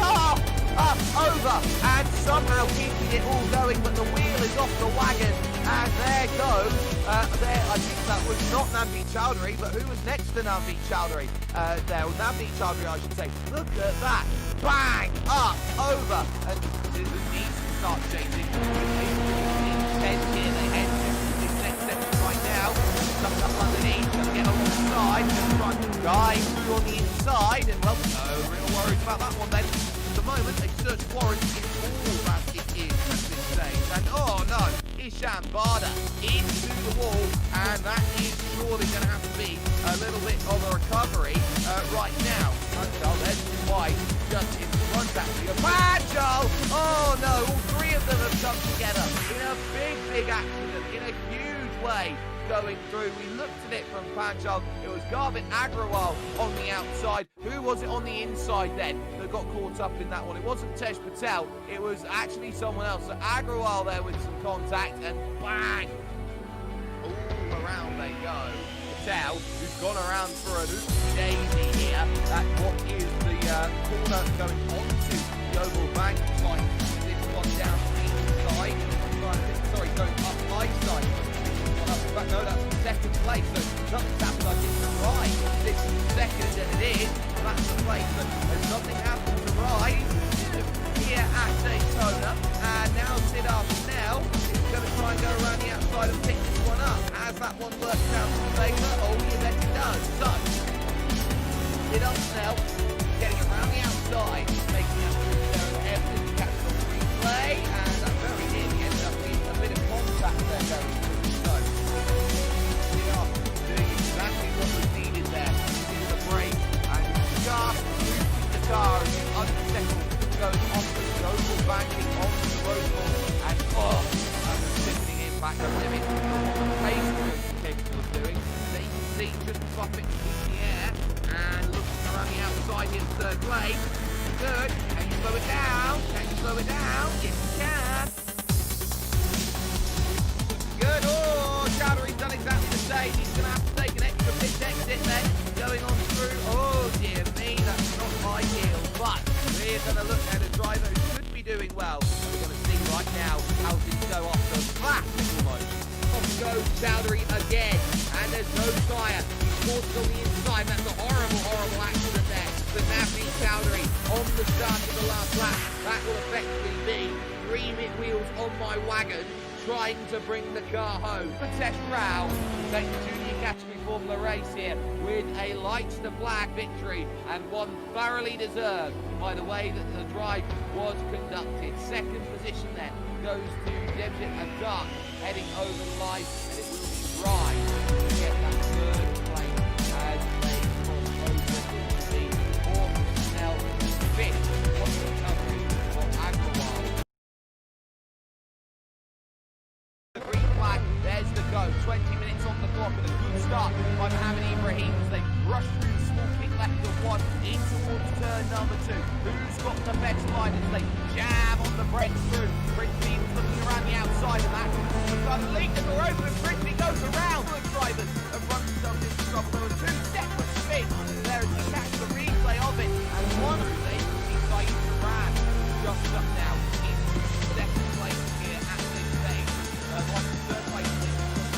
over, and somehow keeping it all going, but the wheel is off the wagon, and there goes, I think that was not Navdeep Chowdhury, but who was next to Navdeep Chowdhury? There, Navdeep Chowdhury, I should say. Look at that, bang, up, over, and it needs to start chasing. They head to this next section right now, coming up underneath, going to get on the side, going to try and dive through on the inside, and well, no real worries about that one then. At the moment, a search warrant is all that it is at this stage. And oh no, Ishan Bada into the wall, and that is surely going to have to be a little bit of a recovery right now. Panchal, there's White just in front actually. Panchal! Oh no, all three of them have come together in a big accident, in a huge way. Going through, we looked at it from Panchal. It was Garvin Agrawal on the outside. Who was it on the inside then that got caught up in that one? It wasn't Tej Patel, it was actually someone else. So Agrawal there with some contact, and bang! All around they go. Patel, who's gone around for an oopsie daisy here. That's what is the corner going onto the oval bank. Like this one down the inside. Sorry, going up high side. But no, that's second place, so nothing's happened like it's right. This is second, and it is. That's the place, but there's nothing happened to rise here at Daytona. And now Siddharth Snell is going to try and go around the outside and pick this one up. As that one works out in favour, oh, you bet it does. So, Siddharth Snell getting around the outside, making that move there at Everton, catches on the replay, and that very nearly ended up being a bit of contact there going through. Doing exactly what was needed there, using the brake and just moving the car as the unsettled goes off the oval banking onto the road course, and that's sifting in back the limit of what the pace was capable of doing. So you can see just buffing in the air and looking around the outside in third place. Good. Can you slow it down? Can you slow it down? Yes, you can. Good. Oh, Chowdhury's done exactly the same. He's going to have to take an extra pit exit then. Going on through. Oh, dear me. That's not ideal. But we're going to look at a driver who should be doing well. We're going to see right now how things go off the flat. Almost. Off goes Chowdhury again. And there's no tyre. He's forced on the inside. That's a horrible accident there. So Navdeep Chowdhury on the start of the last lap. That will effectively be 3 mid wheels on my wagon, trying to bring the car home. Amitesh Rao takes the junior category Formula race here with a lights to black victory, and one thoroughly deserved by the way that the drive was conducted. Second position then goes to Devjit Adak, heading over the line, and it will be dry to get that third place as they cross over the fourth Snell, fifth on the recovery for Agrawal. block and a good start by Mohamed Ibrahim as they rush through the small kick left of one in towards turn number 2. Who's got the best line as they jam on the breakthrough? Frisbee was looking around the outside of that. We've got a leak that we're open. Frisbee goes around the drivers and runs themselves into trouble. There were 2 separate spins. There as we catch the replay of it. And one of them is Saeed Saran. Just up now into second place here at this stage. One third place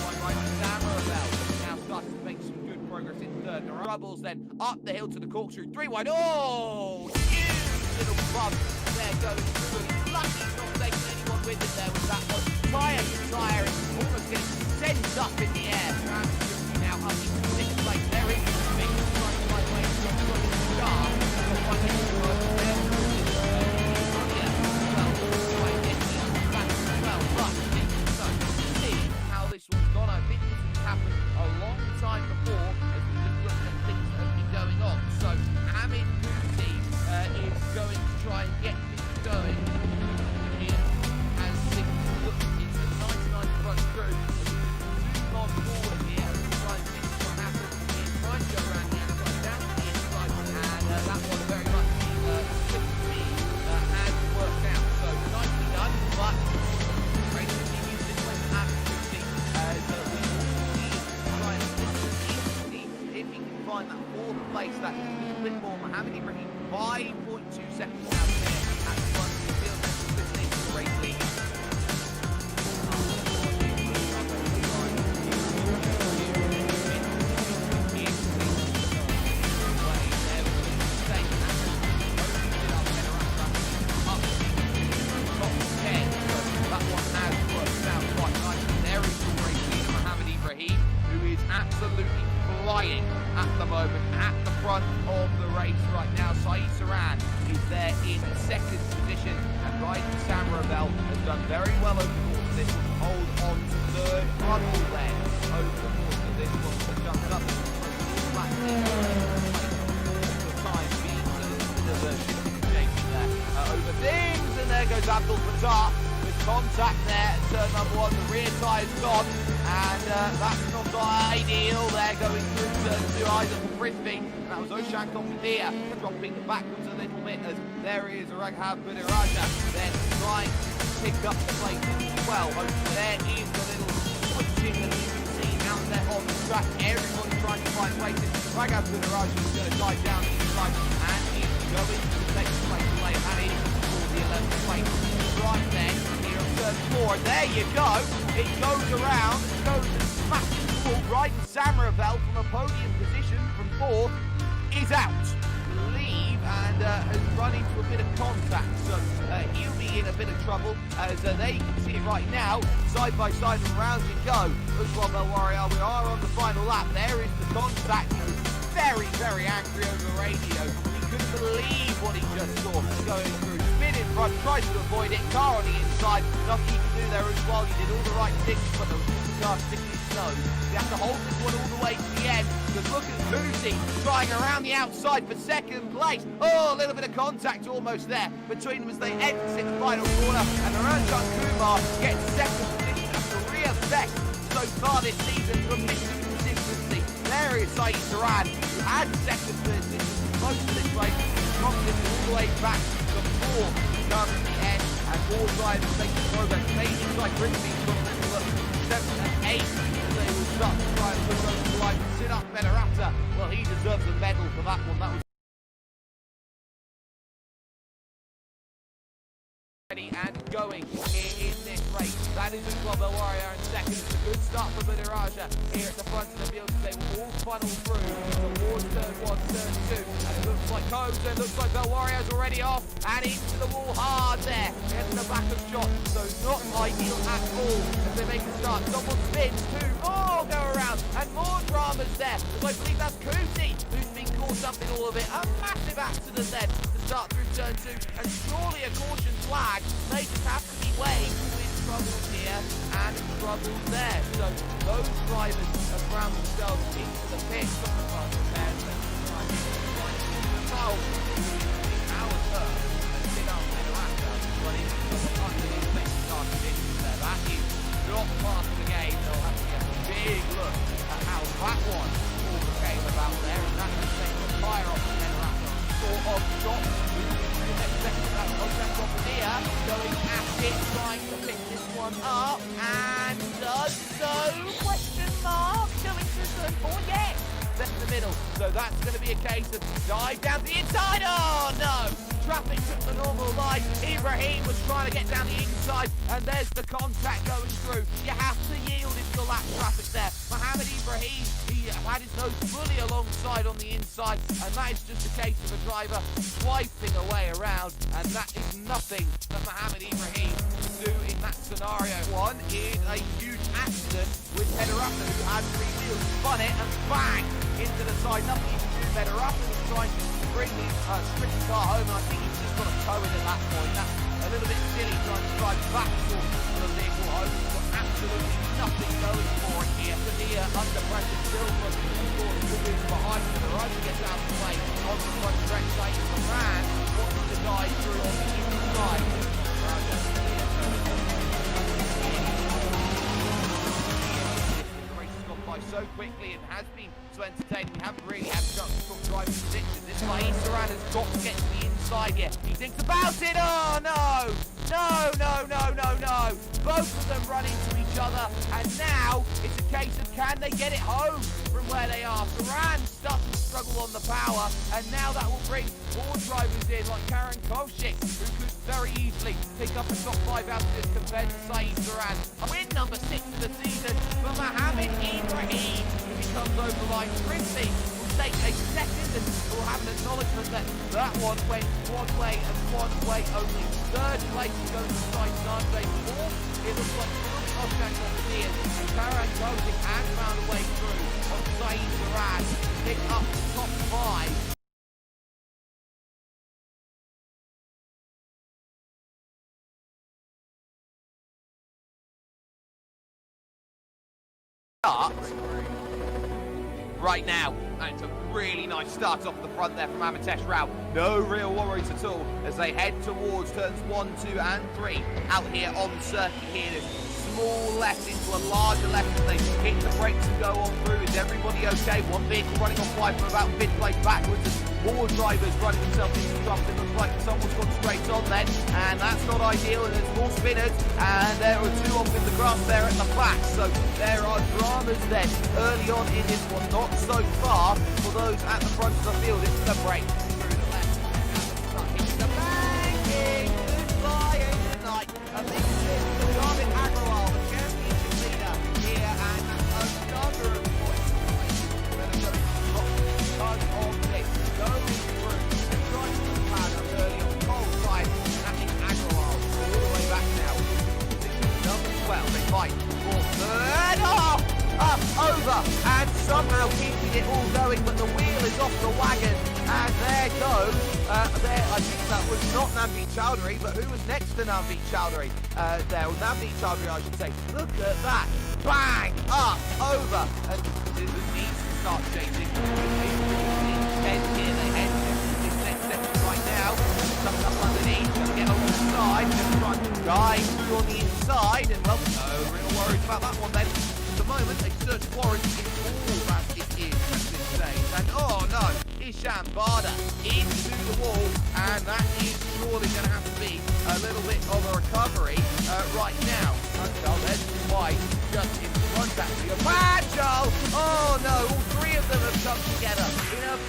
one right Sam Ravel. Now starts to make some good progress in third. The Rebels then up the hill to the corkscrew. 3 wide. Oh! Huge little bump there going through. Lucky not taking anyone with it there with that one. Tire to tire and almost getting sent up in the air. Now up into 6th place. There is the big trying to find ways to go to the star. This one's gone. I think this has happened a long time before as we just looked at things that have been going on. So Hamid Kuti is going to try and get this going here as things look into the 99 front through. Zoom on forward here and try and see what happens here. Try and go around the outside, down to the inside, and that one very much has worked out. So nicely done, but great to see you this way at Kuti. If he can find that 4th place, that little bit more. Mohamed Ibrahim, 5.2 seconds out there at the front of the field. Listening to the race lead. Absolutely flying at the moment at the front of the race right now. Saeed Saran is there in 2nd position, and Ryan Sam Ravel has done very well over the course of this one. Hold on to 3rd bundle there over the course of this one. So jumped up back in the time being a little bit of a shaking there over things, and there goes Abdul Fatah with contact there at turn number 1. The rear tyre's gone, and that's not ideal. They're going through turn 2 either for Frisbee, and that was Oshan Kompadia dropping backwards a little bit as there is Raghav Budiraja then trying to pick up the place as well. There is the little switching that you can see out there on the track. Everyone trying to find places. Raghav Budiraja is going to dive down the inside, and he's going to take the place away, and he's for the 11th place. Right then, here on turn 4, and there you go. It goes around, goes and smacks the wall. Ryden Samravel from a podium position from 4th is out. Leave and has run into a bit of contact, so he'll be in a bit of trouble as there you can see it right now, side by side and round you go. Usman Belwaria, we are on the final lap. There is the contact. He was very, very angry over the radio. He couldn't believe what he just saw going through. Spin in front, tries to avoid it. Car on the inside, nothing he can do there as well. He did all the right things, but the car sticking his nose. You have to hold this one all the way to the end. Because look at Kuzi trying around the outside for 2nd place. Oh, a little bit of contact almost there between them as they exit the final corner. And Ranjan Kumar gets 2nd position. That's a real effect so far this season from Mr. Consistency. There is Saeed Saran, who had 2nd position most of this race. Dropped it all the way back to 4th to come to the end. And more drivers making progress. Maybe like Ricksy's got a little look. 7th and 8th. They will start to try and push over the line. Sit up Benarata. Well, he deserves a medal for that one. That was ready and going in this race. That is Usman Belwaria in 2nd. It's a good start for Budiraja here at the front of the field. They will all funnel through towards turn 1, turn 2. And it looks like Combs, it looks like Belwaria's already off and into the wall hard there. Getting the back of shot. So not ideal at all as they make a start. Someone spins, 2 more go around and more dramas there. So I believe that's Kuti who's been caught up in all of it. A massive accident then to start through turn 2, and surely a caution flag may just have to be waved with troubles here and troubles there. So those drivers have found themselves into the pit. That is not part of the game. They'll have to get a big look at going at it, trying to pick this one up, and does so. Question mark, going through turn 4, yes. Left in the middle, so that's going to be a case of dive down the inside. Oh no! Traffic took the normal line. Ibrahim was trying to get down the inside, and there's the contact going through. You have to yield if you lack traffic there. Mohamed Ibrahim, he had his nose fully alongside on the inside, and that is just a case of a driver swiping away around, and that is nothing that Mohamed Ibrahim can do in that scenario. One is a huge accident with Pederata, who had 3 wheels, spun it, and bang! Into the side. Nothing you can do. Pederata was trying to bring the sprint car home, and I think he's just got a toe in at that point. That's a little bit silly trying to drive back towards the vehicle home. He's got absolutely nothing going for it here. The under pressure still looking for the wheels behind him. The rider gets out of the way on the front stretch side. The man watching the guy through on the inside. So quickly and has been so entertaining. We haven't really had a chance to talk driving predictions. This guy Saran has got to get to the inside here. He thinks about it. Oh no! No! Both of them run into each other, and now it's a case of can they get it home from where they are. Saran starts to struggle on the power, and now that will bring more drivers in like Karen Kovshik, who could very easily pick up a top 5 out of this compared to Saeed Saran. Win number 6 of the season for Mohamed Ibrahim, who becomes over the line quickly. Take a second, and we'll have an acknowledgement that that one went one way and one way only. Third place is going to side Andre. Fourth, it looks like Philip Osman on the near, and Karan Kovic has found a way through on Saeed Saran to pick up the top 5. Right now, and it's a really nice start off the front there from Amitesh Rao. No real worries at all as they head towards turns 1, 2 and 3 out here on the circuit here. There's small left into a larger left as they hit the brakes and go on through. Is everybody okay? One vehicle running on fly from about 5th place backwards as more drivers running themselves into trouble. It looks like someone's gone straight on then, and that's not ideal, and there's more spinners, and there are 2 off in the grass there at the back. So there are dramas then early on in this one, not so far for those at the front of the field. It's the break through the left, hitting the banking, goodbye in the night. I think this is the Garmin Agrawal, the championship leader here, and that's a number of points. Better go ton of this going through and trying to plan up early on the pole side, and I think Agrawal all the way back now. Number 12, they fight for third. Over and somehow keeping it all going, but the wheel is off the wagon, and there goes I think that was not Navdeep Chowdhury, but who was next to Navdeep Chowdhury there? Well, Navdeep Chowdhury, I should say. Look at that, bang, up, over, and it needs to start changing. Head here, they head this next section right now, coming up underneath, going to get over the side, going to try and dive through on the inside, and well, no real worries about that one then. At the moment, a search warrant is all that it is at this stage. And oh no, Ishan Bada into the wall, and that is surely going to have to be a little bit of a recovery right now. Panchal, there's White just in front actually of Panchal. Oh no, all 3 of them have come together in a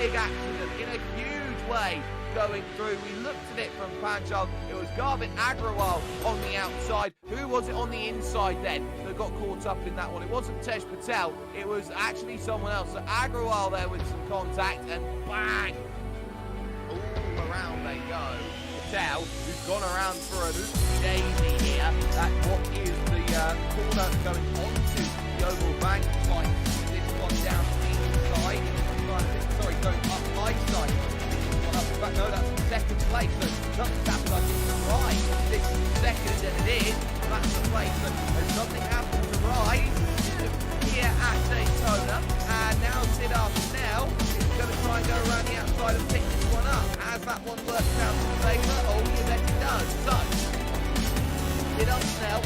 big accident, in a huge way. Going through, we looked at it from Panchal. It was Garvin Agrawal on the outside. Who was it on the inside then that got caught up in that one? It wasn't Tej Patel, it was actually someone else. So Agrawal there with some contact, and bang! All around they go. Patel, who's gone around for a daisy here at what is the corner going onto the oval bank. Like this one down the inside. Sorry, going up my side. But no, that's second place, so nothing's happened. I think to Rise. This is second, and it is. That's the place, so there's nothing happened to Rise here at Daytona. And now Siddharth Snell is going to try and go around the outside and pick this one up. Has that one worked out in favour? Oh, you bet it does. So, Siddharth Snell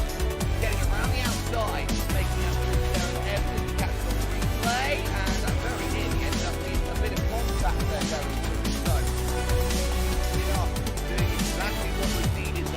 getting around the outside, making up there and everything catches on the replay, and that very nearly ended up being a bit of contact there going through. So, doing exactly what was needed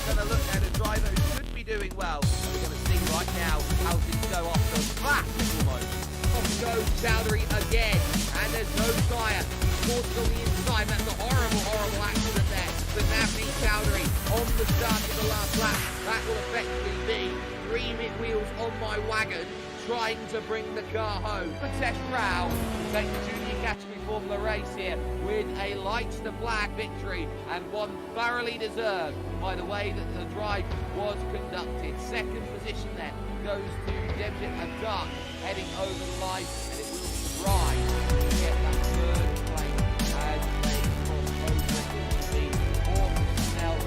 going to look at a driver who should be doing well. We're going to see right now how things go off the back almost. Off goes Chowdhury again, and there's no tyre. He's forced on the inside. That's a horrible, horrible accident there. But Navneet Chowdhury on the start of the last lap. That will effectively be 3 mid-wheels on my wagon, trying to bring the car home. Pritesh Rao will take the junior category Formula race here with a lights to flag victory, and one thoroughly deserved by the way that the drive was conducted. Second position then goes to Devjit Adak, heading over the line, and it will be dry to get that third place as they cross over into the fourth Snell,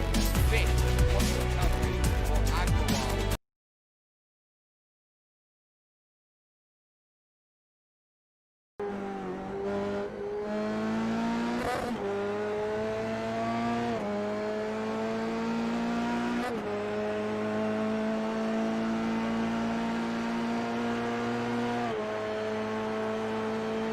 fifth on the recovery for Agrawal.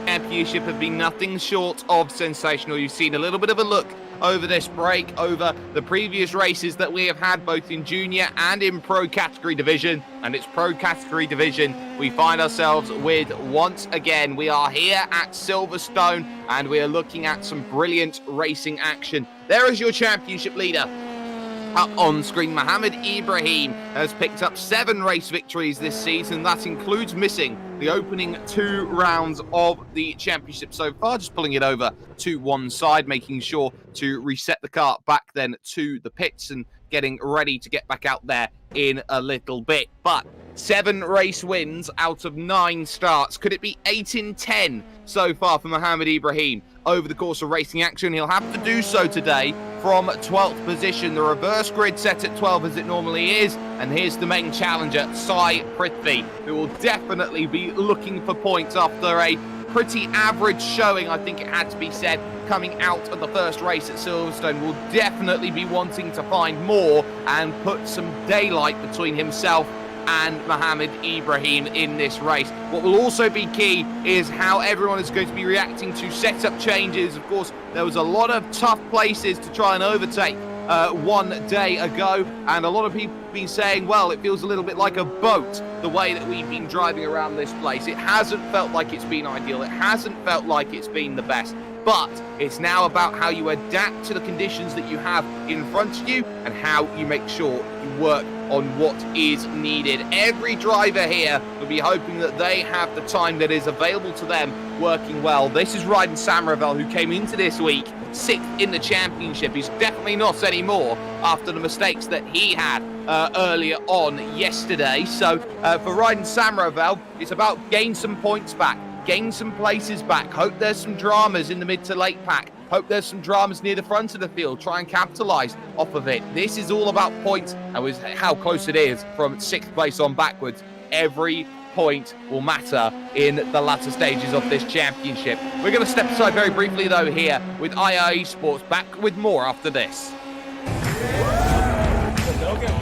Championship have been nothing short of sensational. You've seen a little bit of a look over this break, over the previous races that we have had both in junior and in pro category division, and it's pro category division we find ourselves with once again. We are here at Silverstone and we are looking at some brilliant racing action. There is your championship leader. Up on screen, Mohammed Ibrahim has picked up 7 race victories this season. That includes missing the opening 2 rounds of the championship so far, just pulling it over to one side, making sure to reset the car back then to the pits and getting ready to get back out there in a little bit. But 7 race wins out of 9 starts. Could it be 8 in 10 so far for Mohammed Ibrahim over the course of racing action? He'll have to do so today from 12th position. The reverse grid set at 12 as it normally is. And here's the main challenger, Sai Prithvi, who will definitely be looking for points after a pretty average showing, I think it had to be said, coming out of the first race at Silverstone. Will definitely be wanting to find more and put some daylight between himself and Mohammed Ibrahim in this race. What will also be key is how everyone is going to be reacting to setup changes. Of course, there was a lot of tough places to try and overtake one day ago, and a lot of people have been saying, well, it feels a little bit like a boat, the way that we've been driving around this place. It hasn't felt like it's been ideal. It hasn't felt like it's been the best. But it's now about how you adapt to the conditions that you have in front of you and how you make sure you work on what is needed. Every driver here will be hoping that they have the time that is available to them working well. This is Ryden Samravel, who came into this week 6th in the championship. He's definitely not anymore after the mistakes that he had earlier on yesterday. So for Ryden Samravel, it's about gain some points back, gain some places back. Hope there's some dramas in the mid to late pack. Hope there's some dramas near the front of the field. Try and capitalise off of it. This is all about points and with how close it is from 6th place on backwards. Every point will matter in the latter stages of this championship. We're going to step aside very briefly though here with IR Esports. Back with more after this. Okay.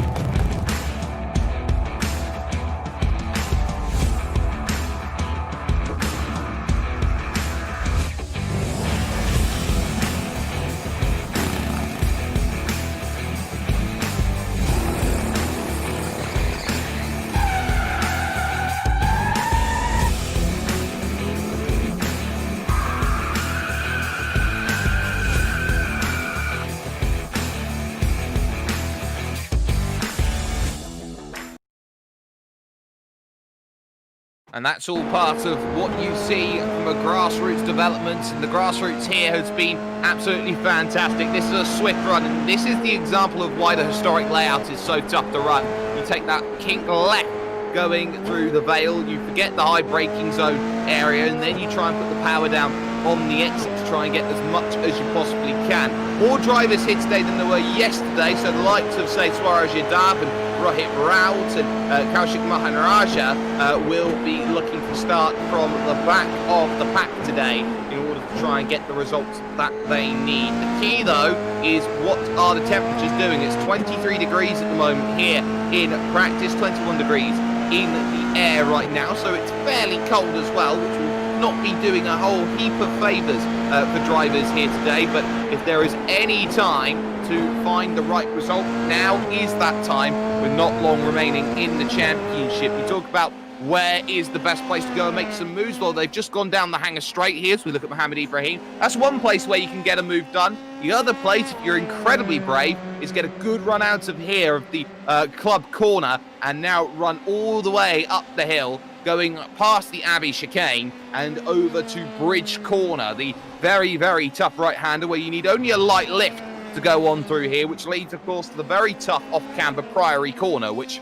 And that's all part of what you see from a grassroots development. And the grassroots here has been absolutely fantastic. This is a swift run, and this is the example of why the historic layout is so tough to run. You take that kink left going through the Vale, you forget the high braking zone area, and then you try and put the power down on the exit to try and get as much as you possibly can. More drivers here today than there were yesterday, so the likes of, say, Swaraj Yadav and Rohit Raut and Kaushik Maharaja will be looking to start from the back of the pack today in order to try and get the results that they need. The key, though, is what are the temperatures doing? It's 23 degrees at the moment here in practice, 21 degrees in the air right now, so it's fairly cold as well, which will not be doing a whole heap of favours for drivers here today. But if there is any time to find the right result. Now is that time, with not long remaining in the championship. You talk about where is the best place to go and make some moves. Well, they've just gone down the hanger straight here, so we look at Mohamed Ibrahim. That's one place where you can get a move done. The other place, if you're incredibly brave, is get a good run out of here of the club corner and now run all the way up the hill, going past the Abbey chicane and over to Bridge Corner, the very, very tough right-hander where you need only a light lift to go on through here, which leads, of course, to the very tough off-camber Priory Corner, which,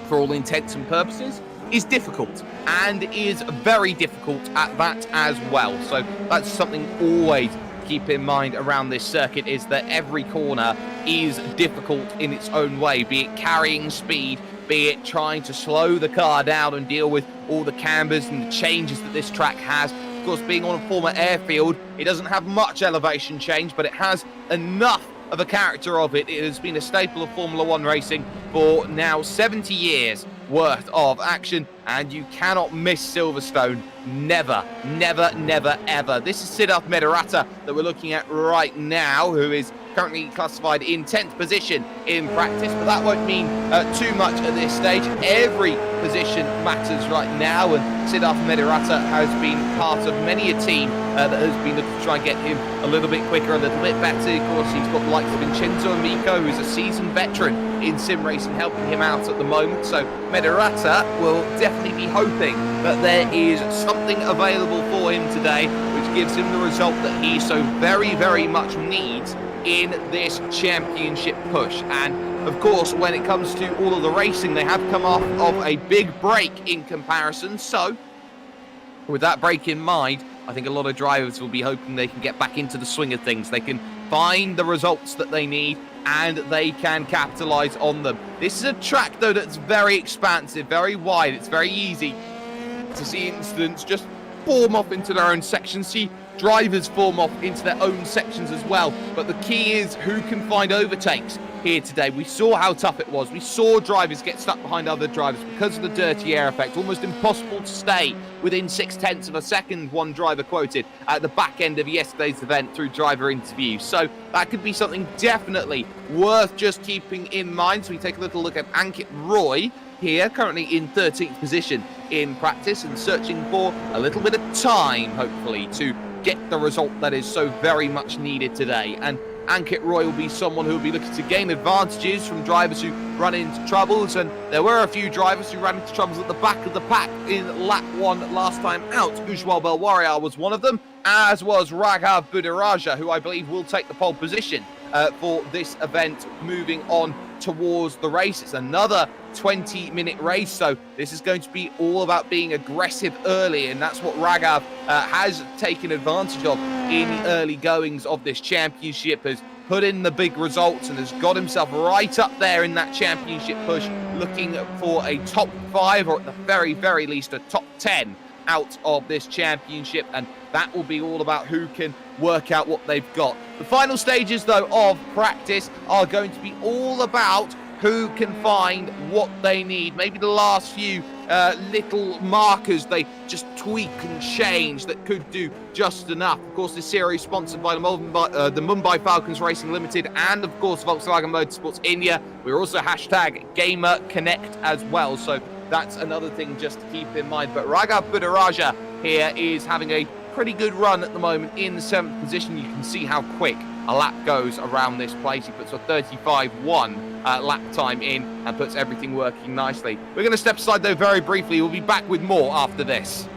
for all intents and purposes, is difficult, and is very difficult at that as well. So that's something always keep in mind around this circuit, is that every corner is difficult in its own way, be it carrying speed, be it trying to slow the car down and deal with all the cambers and the changes that this track has. Of course, being on a former airfield, it doesn't have much elevation change, but it has enough of a character of it. It has been a staple of Formula One racing for now 70 years worth of action, and you cannot miss Silverstone. Never, never, never, ever. This is Siddharth Mediratta that we're looking at right now, who is currently classified in 10th position in practice, but that won't mean too much at this stage. Every position matters right now, and Siddharth Mediratta has been part of many a team that has been looking to try and get him a little bit quicker, a little bit better. Of course, he's got the likes of Vincenzo Amico, who's a seasoned veteran in sim racing, helping him out at the moment. So Mediratta will definitely be hoping that there is something available for him today, which gives him the result that he so very, very much needs in this championship push. And of course, when it comes to all of the racing, they have come off of a big break in comparison. So with that break in mind, I think a lot of drivers will be hoping they can get back into the swing of things. They can find the results that they need, and they can capitalize on them. This is a track, though, that's very expansive, very wide. It's very easy to see incidents just form off into their own sections, see drivers form off into their own sections as well. But the key is who can find overtakes here today. We saw how tough it was. We saw drivers get stuck behind other drivers because of the dirty air effect. Almost impossible to stay within 0.6 of a second, one driver quoted at the back end of yesterday's event through driver interviews. So that could be something definitely worth just keeping in mind. So we take a little look at Ankit Roy here, currently in 13th position in practice and searching for a little bit of time, hopefully, to get the result that is so very much needed today. And Ankit Roy will be someone who will be looking to gain advantages from drivers who run into troubles, and there were a few drivers who ran into troubles at the back of the pack in lap 1 last time out. Ujwal Belwariar was one of them, as was Raghav Budiraja, who I believe will take the pole position for this event moving on towards the race. It's another 20-minute race, so this is going to be all about being aggressive early, and that's what Raghav has taken advantage of in the early goings of this championship, has put in the big results and has got himself right up there in that championship push, looking for a top 5 or at the very, very least a top 10 out of this championship, and that will be all about who can work out what they've got. The final stages, though, of practice are going to be all about who can find what they need. Maybe the last few little markers they just tweak and change that could do just enough. Of course, this series sponsored by the Mumbai Falcons Racing Limited and, of course, Volkswagen Motorsport India. We're also hashtag Gamer Connect as well, so that's another thing just to keep in mind. But Raghav Budiraja here is having a pretty good run at the moment in the 7th position. You can see how quick a lap goes around this place. He puts a 35.1 lap time in and puts everything working nicely. We're going to step aside though very briefly. We'll be back with more after this.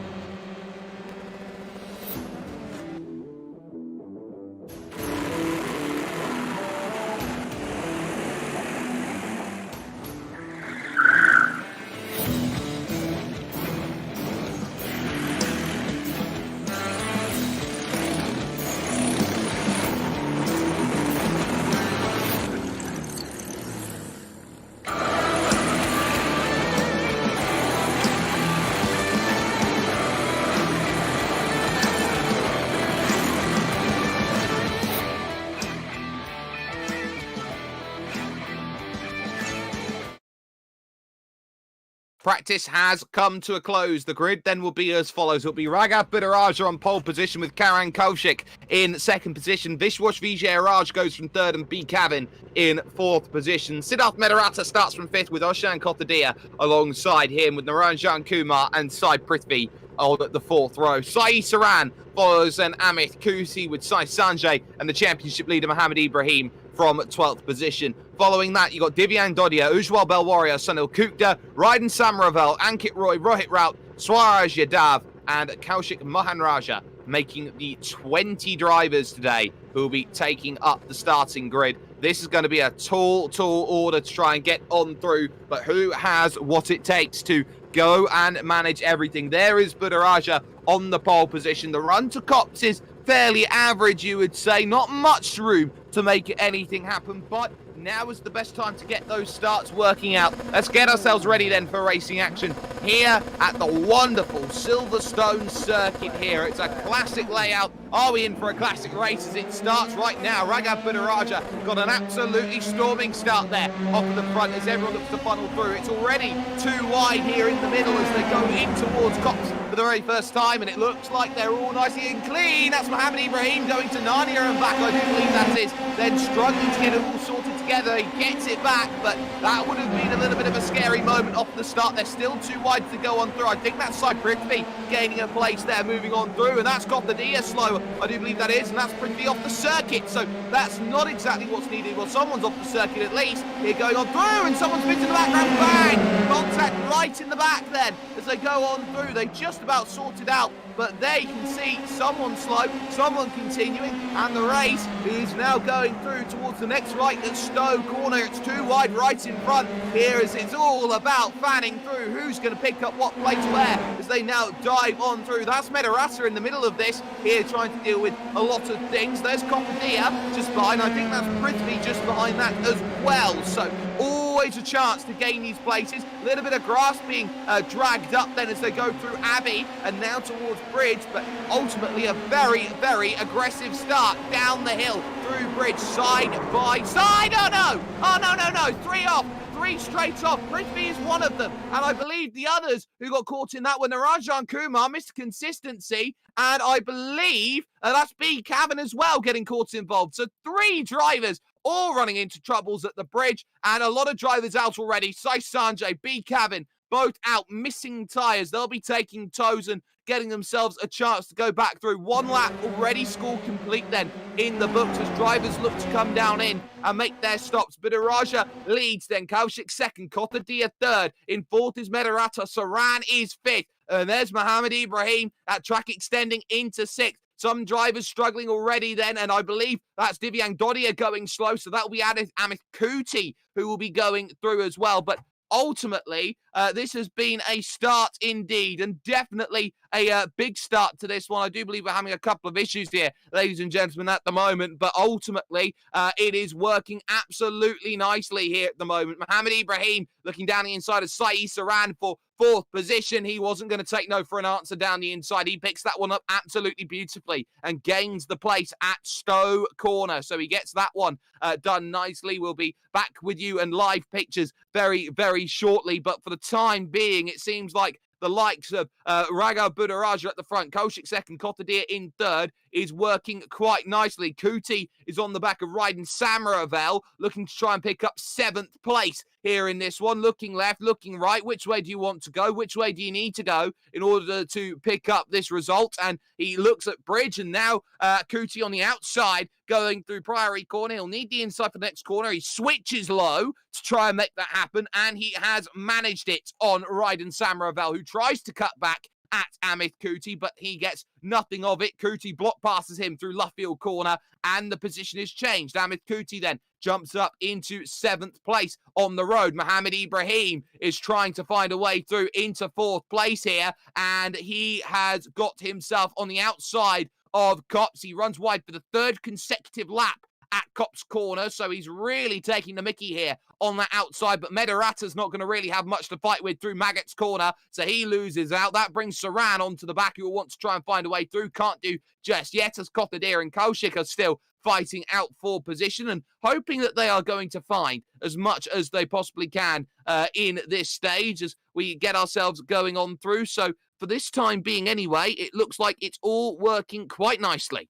practice has come to a close. The grid then will be as follows. It'll be Raghav Budaraja on pole position with Karan Kaushik in second position. Vishwash Vijayaraj goes from third and B. Kavin in fourth position. Siddharth Medarata starts from fifth with Oshan Kotadia alongside him with Naranjan Kumar and Sai Prithvi on the fourth row. Sai Saran follows then Amit Kusi with Sai Sanjay and the championship leader Mohammed Ibrahim from 12th position. Following that, you got Divyang Dodia, Ujwal Belwaria, Sunil Kukta, Raiden Samaravel, Ankit Roy, Rohit Raut, Swaraj Yadav, and Kaushik Mahanraja, making the 20 drivers today who will be taking up the starting grid. This is going to be a tall order to try and get on through, but who has what it takes to go and manage everything? There is Budaraja on the pole position. The run to Cops is fairly average, you would say. Not much room to make anything happen, but now is the best time to get those starts working out. Let's get ourselves ready then for racing action here at the wonderful Silverstone circuit here. It's a classic layout. Are we in for a classic race as it starts right now? Raghav Budaraja got an absolutely storming start there off of the front as everyone looks to funnel through. It's already too wide here in the middle as they go in towards Cops for the very first time, and it looks like they're all nicely and clean. That's Mohammed Ibrahim going to Narnia and back, I do believe that is. Then struggling to get it all sorted together. He gets it back, but that would have been a little bit of a scary moment off the start. They're still too wide to go on through. I think that's Sai Prithvi gaining a place there, moving on through, and that's got the Dia slow. I do believe that is, and that's Prithvi off the circuit, so that's not exactly what's needed. Well, someone's off the circuit at least. Here going on through, and someone's been to the background. Bang! Contact right in the back then as they go on through. They just about sorted out, but there you can see someone slow, someone continuing, and the race is now going through towards the next right at Stowe corner. It's too wide right in front here as it's all about fanning through who's going to pick up what place where as they now dive on through. That's Medarasa in the middle of this here trying to deal with a lot of things. There's Kopadia just behind. I think that's Prithvi just behind that as well. So always a chance to gain these places. A little bit of grass being dragged up then as they go through Abbey and now towards Bridge, but ultimately a very aggressive start down the hill through Bridge, side by side. Oh no, three off. Three straight off. Prithvi is one of them. And I believe the others who got caught in that were Naranjan Kumar, Mr. Consistency, and I believe that's B. Cavan as well getting caught involved. So three drivers all running into troubles at the bridge, and a lot of drivers out already. Sai Sanjay, B. Cavan, both out, missing tyres. They'll be taking toes and getting themselves a chance to go back through. One lap already scored complete then in the books as drivers look to come down in and make their stops. Budaraja leads then, Kaushik second, Kotadia third. In fourth is Medarata, Saran is fifth. And there's Mohammed Ibrahim, that track extending into sixth. Some drivers struggling already then, and I believe that's Divyang Dodia going slow, so that will be added Amit Kuti, who will be going through as well. But ultimately, this has been a start indeed, and definitely a big start to this one. I do believe we're having a couple of issues here, ladies and gentlemen, at the moment, but ultimately, it is working absolutely nicely here at the moment. Mohammed Ibrahim looking down the inside of Sai Saran for fourth position. He wasn't going to take no for an answer down the inside. He picks that one up absolutely beautifully and gains the place at Stowe Corner. So he gets that one done nicely. We'll be back with you and live pictures very shortly. But for the time being, it seems like the likes of Raghav Budaraja at the front, Kaushik second, Kotadia in third, is working quite nicely. Kuti is on the back of Raiden Samaravel, looking to try and pick up seventh place here in this one. Looking left, looking right. Which way do you want to go? Which way do you need to go in order to pick up this result? And he looks at Bridge, and now Kuti on the outside going through Priory Corner. He'll need the inside for the next corner. He switches low to try and make that happen, and he has managed it on Raiden Samaravel, who tries to cut back at Amit Kuti, but he gets nothing of it. Kuti block passes him through Luffield Corner, and the position is changed. Amit Kuti then jumps up into seventh place on the road. Mohammed Ibrahim is trying to find a way through into fourth place here, and he has got himself on the outside of Cops. He runs wide for the third consecutive lap at Cops Corner, so he's really taking the mickey here on that outside, but Medarata's not going to really have much to fight with through Maggot's Corner, so he loses out. That brings Saran onto the back, who will want to try and find a way through. Can't do just yet, as Kotadir and Kaushik are still fighting out for position and hoping that they are going to find as much as they possibly can in this stage as we get ourselves going on through. So for this time being anyway, it looks like it's all working quite nicely.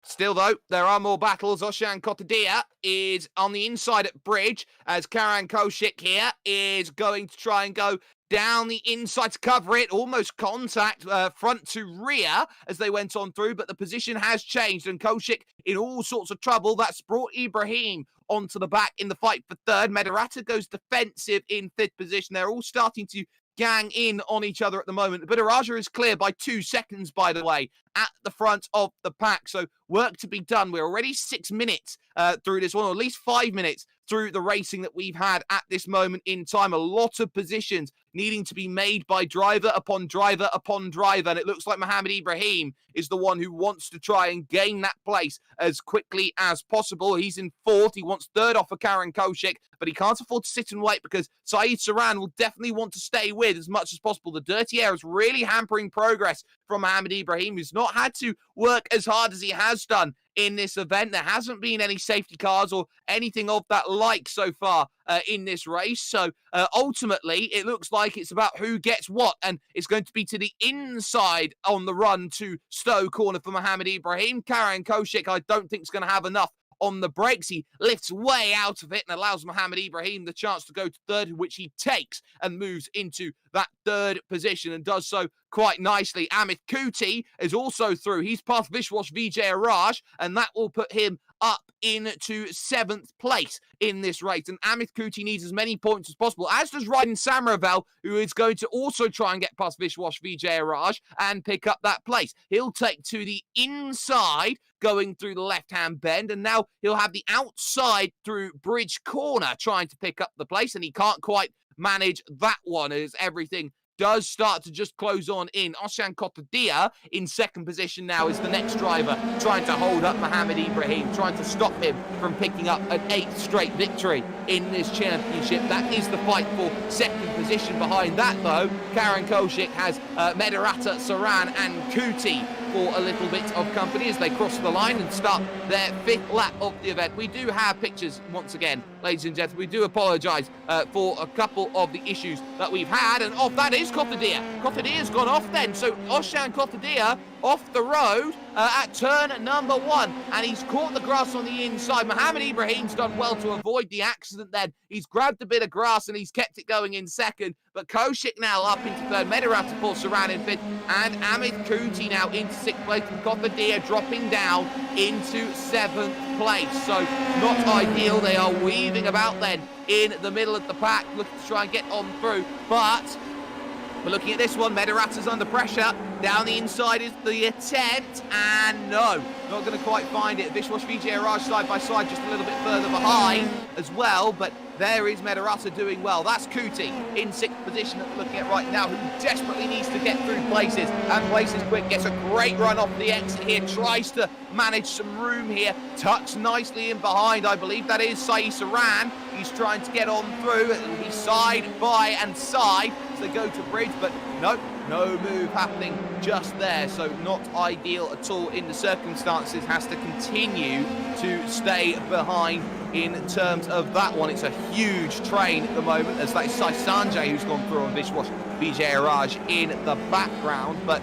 Still, though, there are more battles. Oshan Kotadia is on the inside at bridge as Karan Koshik here is going to try and go down the inside to cover it. Almost contact front to rear as they went on through, but the position has changed and Koshik in all sorts of trouble. That's brought Ibrahim onto the back in the fight for third. Medarata goes defensive in fifth position. They're all starting to gang in on each other at the moment. But Araja is clear by 2 seconds, by the way, at the front of the pack. So work to be done. We're already 6 minutes through this one, or at least 5 minutes through the racing that we've had at this moment in time. A lot of positions needing to be made by driver upon driver upon driver. And it looks like Mohammed Ibrahim is the one who wants to try and gain that place as quickly as possible. He's in fourth. He wants third off of Karan Koshik, but he can't afford to sit and wait because Saeed Saran will definitely want to stay with as much as possible. The dirty air is really hampering progress from Mohammed Ibrahim, who's not had to work as hard as he has done in this event. There hasn't been any safety cars or anything of that like so far in this race. So ultimately, it looks like it's about who gets what, and it's going to be to the inside on the run to Stowe corner for Mohammed Ibrahim. Karan Koshik, I don't think is going to have enough on the brakes. He lifts way out of it and allows Mohammed Ibrahim the chance to go to third, which he takes and moves into that third position and does so quite nicely. Amit Kuti is also through. He's past Vishwas Vijay Raj, and that will put him up into 7th place in this race. And Amit Kuti needs as many points as possible, as does Raiden Samaravel, who is going to also try and get past Vishwas Vijay Raj and pick up that place. He'll take to the inside, going through the left-hand bend, and now he'll have the outside through Bridge Corner trying to pick up the place, and he can't quite manage that one as everything does start to just close on in. Oshan Kotadia in second position now is the next driver trying to hold up Mohammed Ibrahim, trying to stop him from picking up an 8th straight victory in this championship. That is the fight for second position. Behind that, though, Karan Koshik has Medarata, Saran and Kuti for a little bit of company as they cross the line and start their 5th lap of the event. We do have pictures once again, ladies and gentlemen. We do apologise for a couple of the issues that we've had, and off that is Kotadia. Kotadia's gone off then, so Oshan Kotadia off the road at turn number 1, and he's caught the grass on the inside. Mohammed Ibrahim's done well to avoid the accident then. He's grabbed a bit of grass and he's kept it going in second, but Koshik now up into third, Medarata for Saran in fifth, and Amit Kuti now into 6th place, and Kotadia dropping down into 7th place. So not ideal. They are weaving about then in the middle of the pack, looking to try and get on through, but we're looking at this one. Medarata's under pressure. Down the inside is the attempt, and no, not going to quite find it. Vishwas Vijay Raj side by side, just a little bit further behind as well, but there is Medarata doing well. That's Kuti in 6th position that we're looking at right now, who desperately needs to get through places, and places quick. Gets a great run off the exit here, tries to manage some room here, tucks nicely in behind. I believe that is Saeed Saran. He's trying to get on through. It will be side by and side as they go to bridge, but nope, no move happening just there. So not ideal at all in the circumstances. Has to continue to stay behind in terms of that one. It's a huge train at the moment, as that is Sai Sanjay who's gone through on Vishwas Vijay Raj in the background. But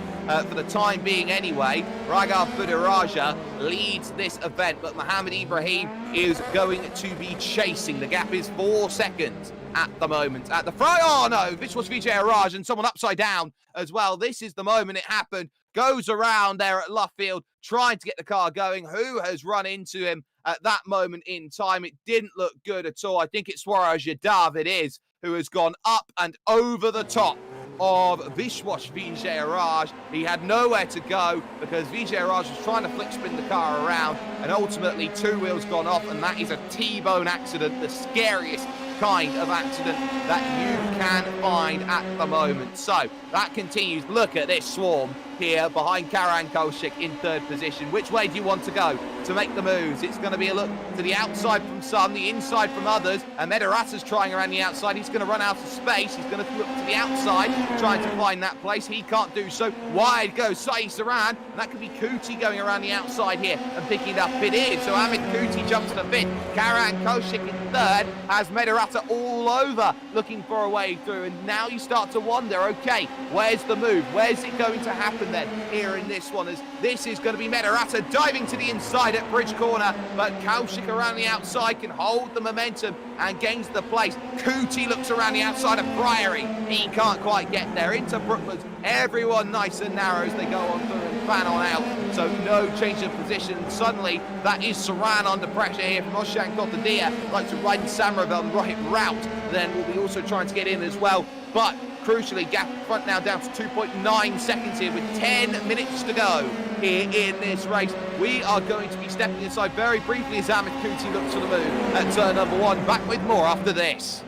for the time being anyway, Raghav Budaraja leads this event, but Mohammed Ibrahim is going to be chasing. The gap is 4 seconds at the moment. At the front, oh no, Vishwas Vijay Raj and someone upside down as well. This is the moment it happened. Goes around there at Luffield, trying to get the car going. Who has run into him at that moment in time? It didn't look good at all. I think it's Swaraj Yadav, it is, who has gone up and over the top of Vishwas Vijay Raj. He had nowhere to go because Vijay Raj was trying to flick spin the car around, and ultimately 2 wheels gone off, and that is a T-bone accident, the scariest kind of accident that you can find at the moment. So that continues. Look at this swarm here behind Karan Kolchik in third position. Which way do you want to go to make the moves? It's going to be a look to the outside from some, the inside from others, and Medorata's trying around the outside. He's going to run out of space. He's going to look to the outside, trying to find that place. He can't do so. Wide goes Sai Saran, and that could be Kuti going around the outside here and picking it up. It is. So Amit Kuti jumps to fifth. Karan Kolchik in third, has Medorata all over, looking for a way through. And now you start to wonder, okay, where's the move? Where's it going to happen then here in this one? As this is going to be Medorata diving to the inside at Bridge Corner, but Kolchik around the outside can hold the momentum and gains the place. Kuti looks around the outside of Priory. He can't quite get there. Into Brooklands. Everyone nice and narrow as they go on through and fan on out. So no change of position. Suddenly, that is Saran under pressure here from Oshan Kotadia. Like to ride Samravel and right route. Then will be also trying to get in as well. But crucially, gap front now down to 2.9 seconds here with 10 minutes to go here in this race. We are going to be stepping inside very briefly as Amit Kuti looks for the move at turn number 1. Back with more after this.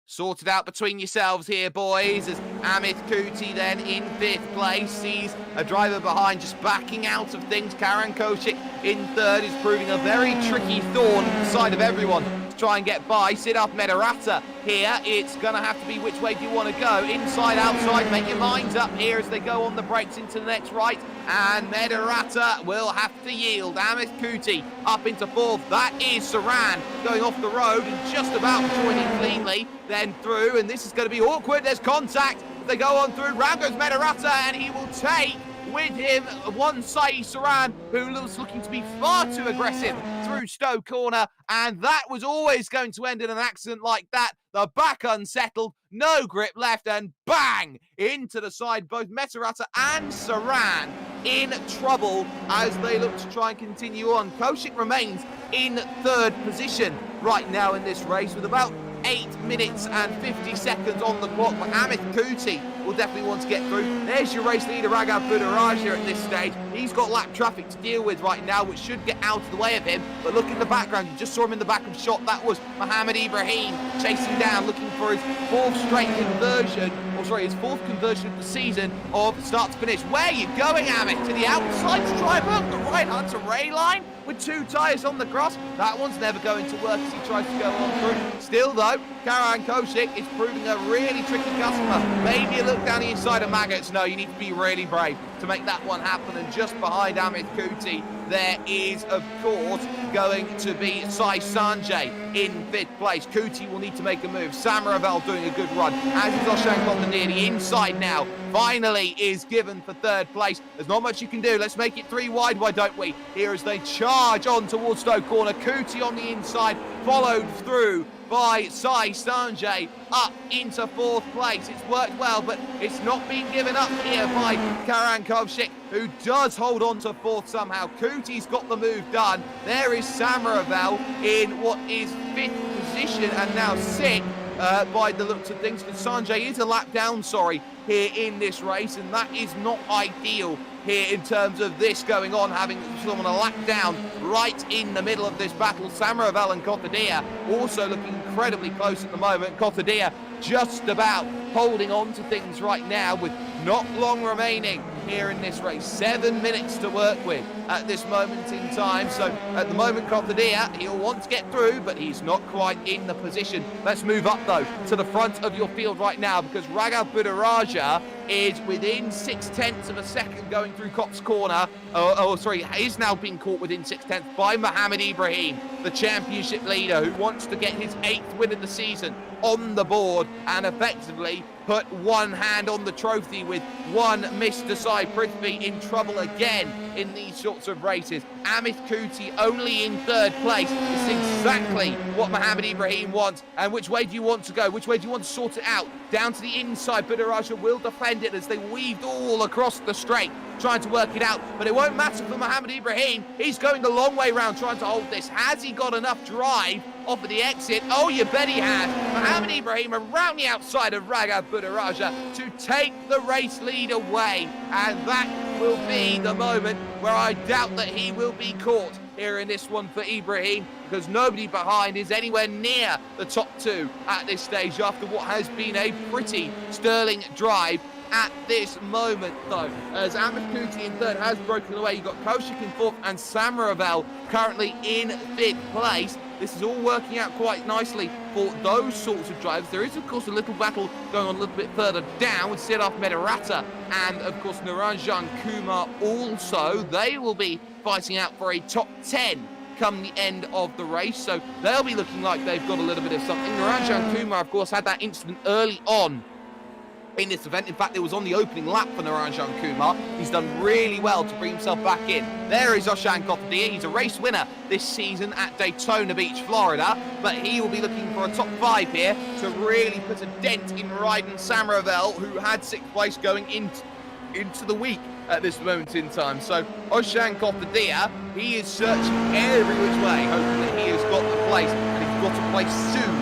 Sorted out between yourselves here, boys, as Amit Kuti then in 5th place sees a driver behind just backing out of things. Karan Kolchik in 3rd is proving a very tricky thorn in the side of everyone to try and get by. Siddharth Medorata here. It's going to have to be which way do you want to go? Inside, outside, make your minds up here as they go on the brakes into the next right. And Medorata will have to yield. Amit Kuti up into 4th. That is Saran going off the road and just about joining cleanly. Then through, and this is going to be awkward. There's contact. They go on through. Round goes Medorata, and he will take with him one Sai Saran, who was looking to be far too aggressive through Stowe Corner, and that was always going to end in an accident like that. The back unsettled, no grip left, and bang! Into the side, both Medorata and Saran in trouble as they look to try and continue on. Kolchik remains in 3rd position right now in this race with about 8 minutes and 50 seconds on the clock, but Amit Kuti will definitely want to get through. There's your race leader, Raghav Budaraja, at this stage. He's got lap traffic to deal with right now, which should get out of the way of him. But look in the background, you just saw him in the back of shot. That was Mohammed Ibrahim chasing down, looking for his 4th straight conversion, his 4th conversion of the season of start to finish. Where are you going, Amit? To the outside to try and work the right onto Ray line with 2 tyres on the grass. That one's never going to work as he tries to go on through. Still though, Karan Kolchik is proving a really tricky customer. Maybe a look down the inside of Maggots. No, you need to be really brave to make that one happen. And just behind Amit Kuti, there is, of course, going to be Sai Sanjay in 5th place. Kuti will need to make a move. Samaravel doing a good run, as is Oshan Kotadia. The inside now finally is given for 3rd place. There's not much you can do. Let's make it 3 wide, why don't we? Here as they charge on towards Stowe Corner. Kuti on the inside, followed through by Sai Sanjay up into 4th place. It's worked well, but it's not being given up here by Karan Kolchik, who does hold on to 4th somehow. Kuti's got the move done. There is Samaravel in what is 5th position and now 6th. By the looks of things, because Sanjay is a lap down, here in this race, and that is not ideal here in terms of this going on, having someone a lap down right in the middle of this battle. Samaravel and Kotadia also looking incredibly close at the moment. Kotadia just about holding on to things right now with not long remaining here in this race. 7 minutes to work with at this moment in time. So at the moment, Kotadia, he'll want to get through, but he's not quite in the position. Let's move up though to the front of your field right now, because Raghav Budaraja is within 0.6 of a second going through Cops Corner. Is now being caught within 0.6 by Mohammed Ibrahim, the championship leader, who wants to get his 8th win of the season on the board and effectively put one hand on the trophy with one miss to Sai Prithvi in trouble again in these sorts of races. Amit Kuti only in 3rd place. It's exactly what Mohammed Ibrahim wants. And which way do you want to go? Which way do you want to sort it out? Down to the inside, Budaraja will defend it as they weaved all across the straight, trying to work it out. But it won't matter for Mohammed Ibrahim. He's going the long way round trying to hold this. Has he got enough drive off of the exit? Oh, you bet he has. Mohammed Ibrahim around the outside of Raghav Budaraja to take the race lead away. And that will be the moment where I doubt that he will be caught here in this one for Ibrahim, because nobody behind is anywhere near the top two at this stage after what has been a pretty sterling drive at this moment, though, as Ahmed Kuti in third has broken away. You've got Koshik in fourth and Samaravel currently in fifth place. This is all working out quite nicely for those sorts of drives. There is, of course, a little battle going on a little bit further down with Siraf Medarata and, of course, Naranjan Kumar also. They will be fighting out for a top 10 come the end of the race, so they'll be looking like they've got a little bit of something. Naranjan Kumar, of course, had that incident early on in this event. In fact, it was on the opening lap for Naranjan Kumar. He's done really well to bring himself back in. There is Oshan Kothadiya. He's a race winner this season at Daytona Beach, Florida, but he will be looking for a top 5 here to really put a dent in Ryden Samaravel, who had 6th place going into the week at this moment in time. So Oshan Kothadiya, he is searching every which way, hoping that he has got the place, and he's got a place soon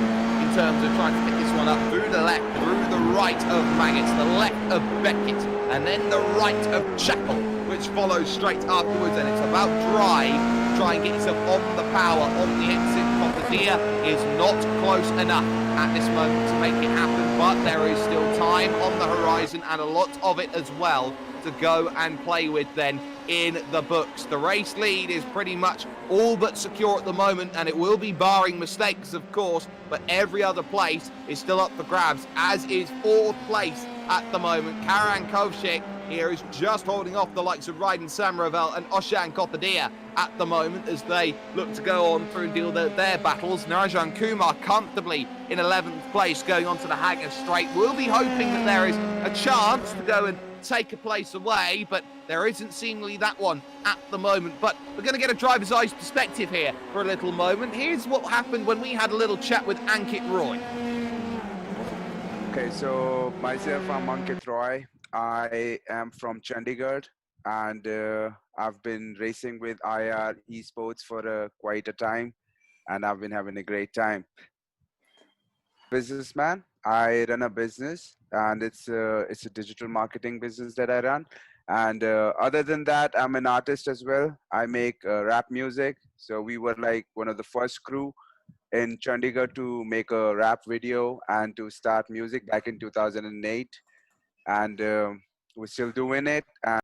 in terms of trying to pick this one up through the left, through the right of Maggots, the left of Beckett, and then the right of Chapel, which follows straight afterwards. And it's about drive, try and get yourself on the power, on the exit. Kothadiya is not close enough at this moment to make it happen, but there is still time on the horizon and a lot of it as well to go and play with then in the books. The race lead is pretty much all but secure at the moment, and it will be barring mistakes, of course, but every other place is still up for grabs, as is 4th place at the moment. Karan Kovshik here is just holding off the likes of Ryden Samaravel and Oshan Kothadiya at the moment as they look to go on through and deal their battles. Naranjan Kumar comfortably in 11th place going on to the Hanger Straight. We'll be hoping that there is a chance to go and take a place away, but there isn't seemingly that one at the moment. But we're going to get a driver's eyes perspective here for a little moment. Here's what happened when we had a little chat with Ankit Roy. Okay, so myself, I'm Ankit Roy. I am from Chandigarh, and I've been racing with IR Esports for quite a time, and I've been having a great time. Businessman, I run a business, and it's a digital marketing business that I run. And other than that, I'm an artist as well. I make rap music. So we were like one of the first crew in Chandigarh to make a rap video and to start music back in 2008. And we're still doing it. And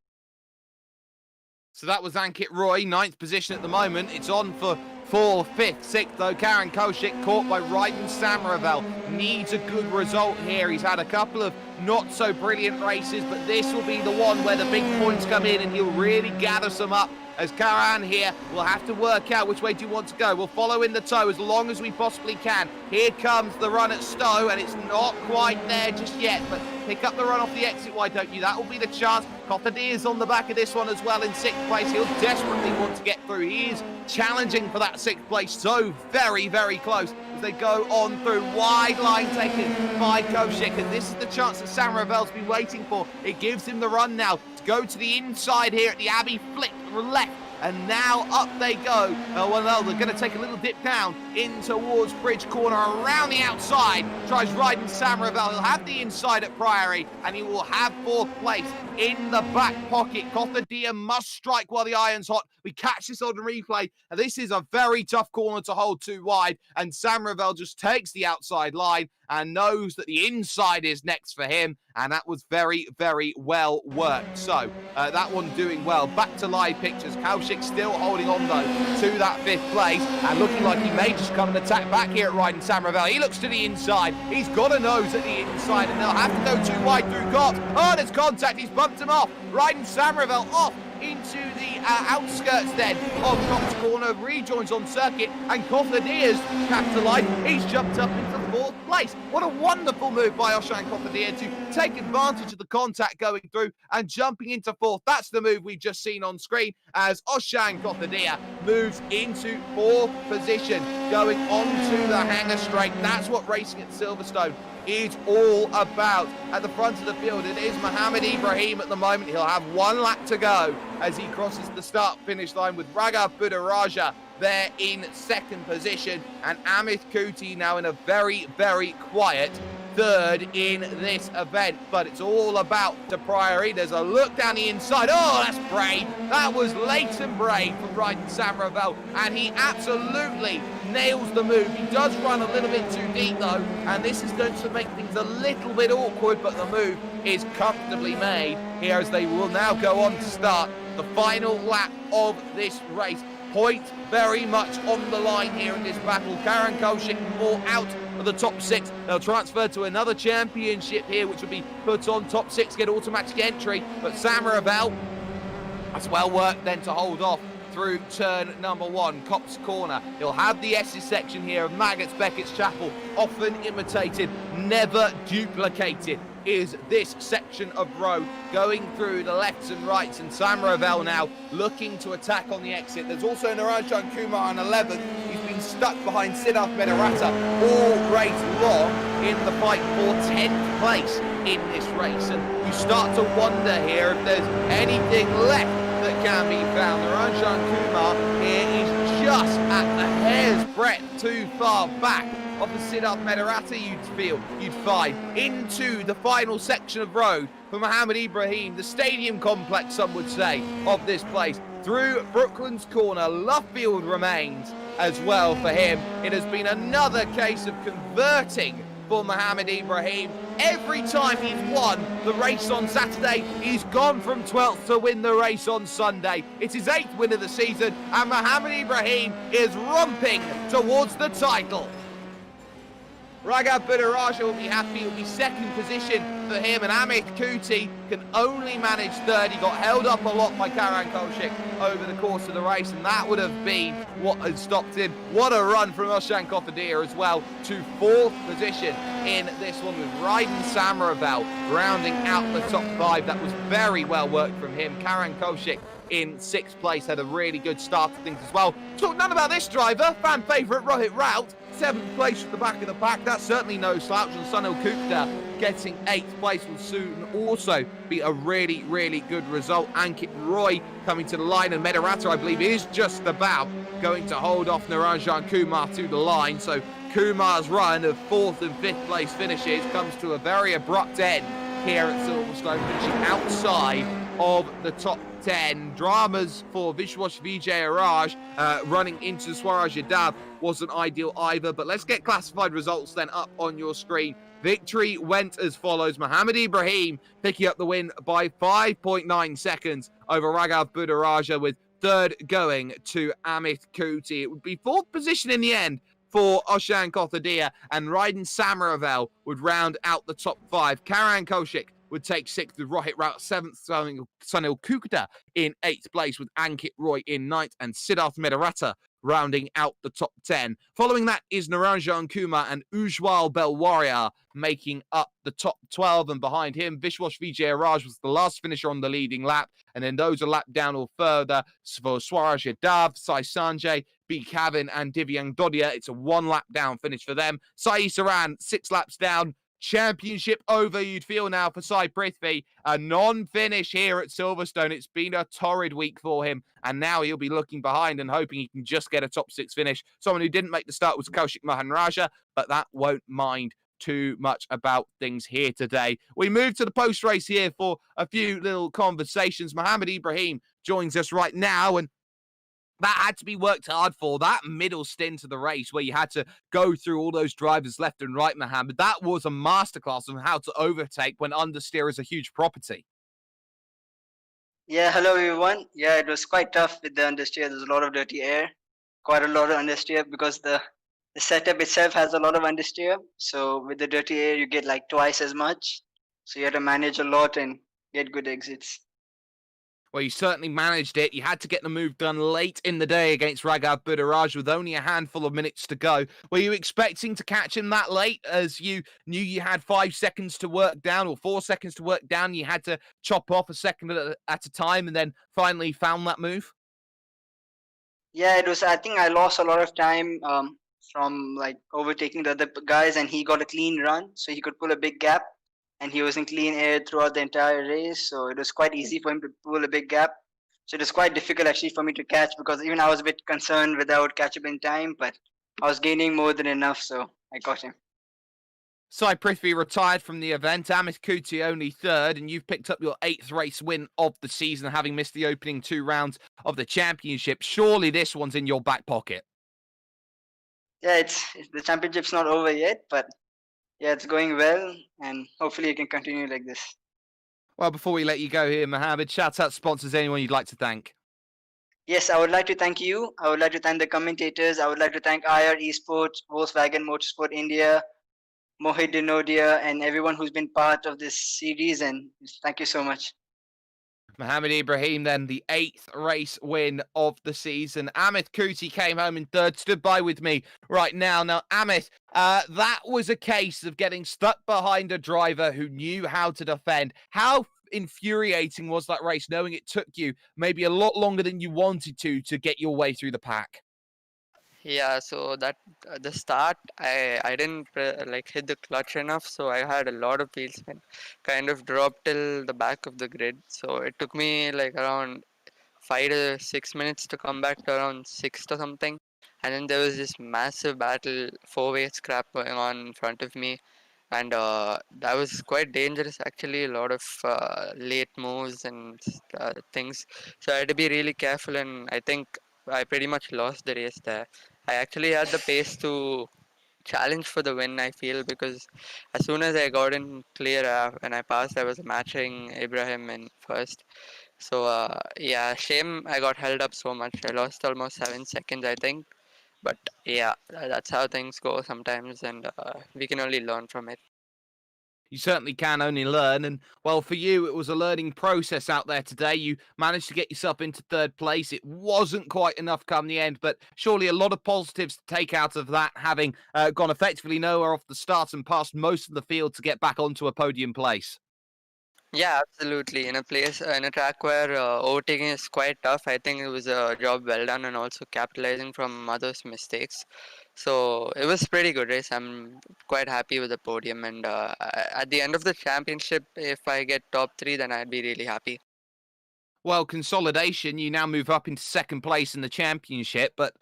so that was Ankit Roy, 9th position at the moment. It's on for 4th, 5th, 6th, though. Karan Koshik caught by Ryden Samaravel. Needs a good result here. He's had a couple of not so brilliant races, but this will be the one where the big points come in and he'll really gather some up. As Karan here will have to work out which way do you want to go. We'll follow in the tow as long as we possibly can. Here comes the run at Stowe, and it's not quite there just yet, but pick up the run off the exit, why don't you? That will be the chance. Kothadiya is on the back of this one as well in 6th place. He'll desperately want to get through. He is challenging for that 6th place, so very, very close as they go on through. Wide line taken by Koshik, and this is the chance that Samaravel's been waiting for. It gives him the run now to go to the inside here at the Abbey, flick left, and now up they go. Well, they're going to take a little dip down in towards Bridge Corner around the outside. Tries Ryden Samaravel. He'll have the inside at Priory, and he will have 4th place in the back pocket. Kothadiya must strike while the iron's hot. We catch this on replay, and this is a very tough corner to hold too wide, and Samaravel just takes the outside line and knows that the inside is next for him, and that was very, very well worked. So that one doing well. Back to live pictures. Kaushik still holding on, though, to that 5th place, and looking like he may just come and attack back here at Ryden Samaravel. He looks to the inside. He's got a nose at the inside, and they'll have to go too wide through Cott. Oh, there's contact. He's bumped him off. Ryden Samaravel off into the outskirts then of Cott's Corner, rejoins on circuit, and Kothadiya's capitalised. He's jumped up into 4th place. What a wonderful move by Oshan Kothadiya to take advantage of the contact going through and jumping into 4th. That's the move we've just seen on screen as Oshan Kothadiya moves into 4th position, going onto the Hanger Straight. That's what racing at Silverstone is all about. At the front of the field, it is Mohammed Ibrahim at the moment. He'll have 1 lap to go as he crosses the start-finish line with Raghav Budaraja there in 2nd position, and Amit Kuti now in a very, very quiet third in this event, but it's all about De Priory. There's a look down the inside. Oh, that's brave. That was late and brave from Ryden Sam Ravel, and he absolutely nails the move. He does run a little bit too deep though, and this is going to make things a little bit awkward, but the move is comfortably made here as they will now go on to start the final lap of this race. Point very much on the line here in this battle. Karen Kolchik more out of the top 6. They'll transfer to another championship here, which will be put on top 6, get automatic entry. But Sam Ravel, that's well worked then to hold off through turn number 1, Cops Corner. He'll have the S's section here of Maggots, Beckett's Chapel, often imitated, never duplicated. Is this section of road going through the lefts and rights, and Sam Ravel now looking to attack on the exit. There's also Naranjan Kumar on 11th. He's been stuck behind Siddharth Medarata all race long in the fight for 10th place in this race, and you start to wonder here if there's anything left that can be found. Naranjan Kumar here is just at the hair's breadth too far back of the Siddharth Medarata, you'd find, into the final section of road for Mohammed Ibrahim, the stadium complex, some would say, of this place. Through Brooklands Corner, Luffield remains as well for him. It has been another case of converting for Mohammed Ibrahim. Every time he's won the race on Saturday, he's gone from 12th to win the race on Sunday. It's his 8th win of the season, and Mohammed Ibrahim is romping towards the title. Raghav Budaraja will be happy. It will be second position for him, and Amit Kuti can only manage third. He got held up a lot by Karan Kolchik over the course of the race, and that would have been what had stopped him. What a run from Oshan Kofadir as well to fourth position in this one, with Ryden Sam Ravel rounding out the top 5. That was very well worked from him. Karan Kolchik in 6th place had a really good start to things as well. Talk none about this driver, fan favourite Rohit Raut, 7th place at the back of the pack. That's certainly no slouch. And Sunil Gupta getting 8th place will soon also be a really, really good result. Ankit Roy coming to the line, and Medarata, I believe, is just about going to hold off Naranjan Kumar to the line. So Kumar's run of 4th and 5th place finishes comes to a very abrupt end here at Silverstone, finishing outside of the top 10. Dramas for Vishwash Vijay Araj running into Swaraj Yadav wasn't ideal either, but let's get classified results then up on your screen. Victory went as follows. Mohammed Ibrahim picking up the win by 5.9 seconds over Raghav Budaraja, with third going to Amit Kuti. It would be 4th position in the end for Oshan Kothadia, and Ryden Sam Ravel would round out the top 5. Karan Kolchik would take 6th with Rohit Raut, 7th Sunil Kukda in 8th place, with Ankit Roy in 9th, and Siddharth Medarata rounding out the top 10. Following that is Naranjan Kumar and Ujwal Belwaria making up the top 12, and behind him Vishwash Vijay Raj was the last finisher on the leading lap, and then those are lapped down or further for Swaraj Yadav, Sai Sanjay, B. Kavin and Divyang Dodia. It's a 1 lap down finish for them. Sai Saran 6 laps down. Championship over, you'd feel now, for Sai Prithvi. A non-finish here at Silverstone. It's been a torrid week for him, and now he'll be looking behind and hoping he can just get a top 6 finish. Someone who didn't make the start was Kaushik Mahanraja, but that won't mind too much about things here today. We move to the post-race here for a few little conversations. Mohammed Ibrahim joins us right now, and that had to be worked hard for. That middle stint of the race where you had to go through all those drivers left and right, Mohammed, that was a masterclass on how to overtake when understeer is a huge property. Yeah, hello everyone. Yeah, it was quite tough with the understeer. There's a lot of dirty air, quite a lot of understeer, because the setup itself has a lot of understeer. So with the dirty air, you get like twice as much. So you have to manage a lot and get good exits. Well, you certainly managed it. You had to get the move done late in the day against Raghav Budaraja with only a handful of minutes to go. Were you expecting to catch him that late, as you knew you had 5 seconds to work down, or 4 seconds to work down? You had to chop off a second at a time, and then finally found that move? Yeah, it was. I think I lost a lot of time from like overtaking the other guys, and he got a clean run, so he could pull a big gap. And he was in clean air throughout the entire race, so it was quite easy for him to pull a big gap. So it was quite difficult actually for me to catch, because even I was a bit concerned without catch up in time, but I was gaining more than enough, so I got him. Sai Prithvi retired from the event, Amit Kuti only third, and you've picked up your 8th race win of the season, having missed the opening 2 rounds of the championship. Surely this one's in your back pocket. Yeah, it's the championship's not over yet, but yeah, it's going well, and hopefully it can continue like this. Well, before we let you go here, Mohammed, shout out sponsors, anyone you'd like to thank. Yes, I would like to thank you. I would like to thank the commentators. I would like to thank IR Esports, Volkswagen Motorsport India, Mohit Dinodia, and everyone who's been part of this series. And thank you so much. Mohammed Ibrahim, then the 8th race win of the season. Amit Kuti came home in third, stood by with me right now. Now, Amit, that was a case of getting stuck behind a driver who knew how to defend. How infuriating was that race, knowing it took you maybe a lot longer than you wanted to get your way through the pack? Yeah, so that the start, I didn't hit the clutch enough, so I had a lot of wheel spin, kind of dropped till the back of the grid. So it took me like around 5 to 6 minutes to come back to around sixth or something, and then there was this massive battle, four-way scrap going on in front of me, and that was quite dangerous actually. A lot of late moves and things, so I had to be really careful, and I think I pretty much lost the race there. I actually had the pace to challenge for the win, I feel, because as soon as I got in clear and I passed, I was matching Ibrahim in first. So yeah, shame I got held up so much. I lost almost 7 seconds, I think. But yeah, that's how things go sometimes, and we can only learn from it. You certainly can only learn. And, well, for you, it was a learning process out there today. You managed to get yourself into third place. It wasn't quite enough come the end, but surely a lot of positives to take out of that, having gone effectively nowhere off the start and passed most of the field to get back onto a podium place. Yeah, absolutely. In a track where overtaking is quite tough, I think it was a job well done, and also capitalizing from others' mistakes. So it was pretty good race. I'm quite happy with the podium, and at the end of the championship, if I get top 3, then I'd be really happy. Well, consolidation, you now move up into second place in the championship, but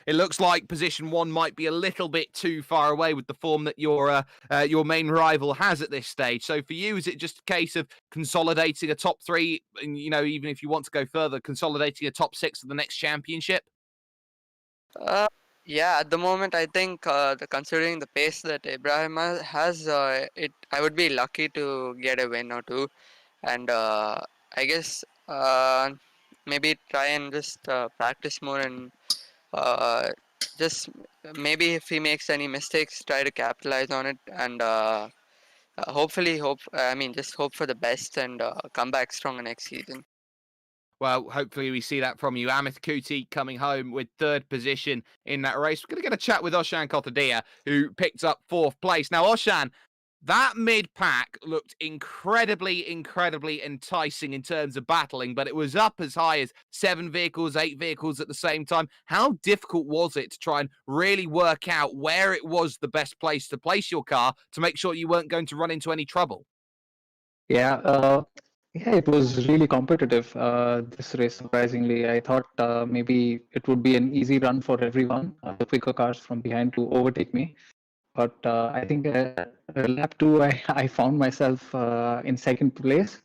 it looks like position 1 might be a little bit too far away with the form that your main rival has at this stage. So for you, is it just a case of consolidating a top 3, and even if you want to go further, consolidating a top 6 of the next championship? Yeah, at the moment, I think considering the pace that Ibrahim has, I would be lucky to get a win or two, and I guess maybe try and just practice more, and just maybe if he makes any mistakes, try to capitalize on it, and hopefully just hope for the best and come back stronger next season. Well, hopefully we see that from you. Amit Kuti coming home with third position in that race. We're going to get a chat with Oshan Kotadia, who picked up 4th place. Now, Oshan, that mid-pack looked incredibly enticing in terms of battling, but it was up as high as 7 vehicles, 8 vehicles at the same time. How difficult was it to try and really work out where it was the best place to place your car to make sure you weren't going to run into any trouble? Yeah, it was really competitive, this race, surprisingly. I thought maybe it would be an easy run for everyone, the quicker cars from behind to overtake me. But I think lap 2, I found myself in second place.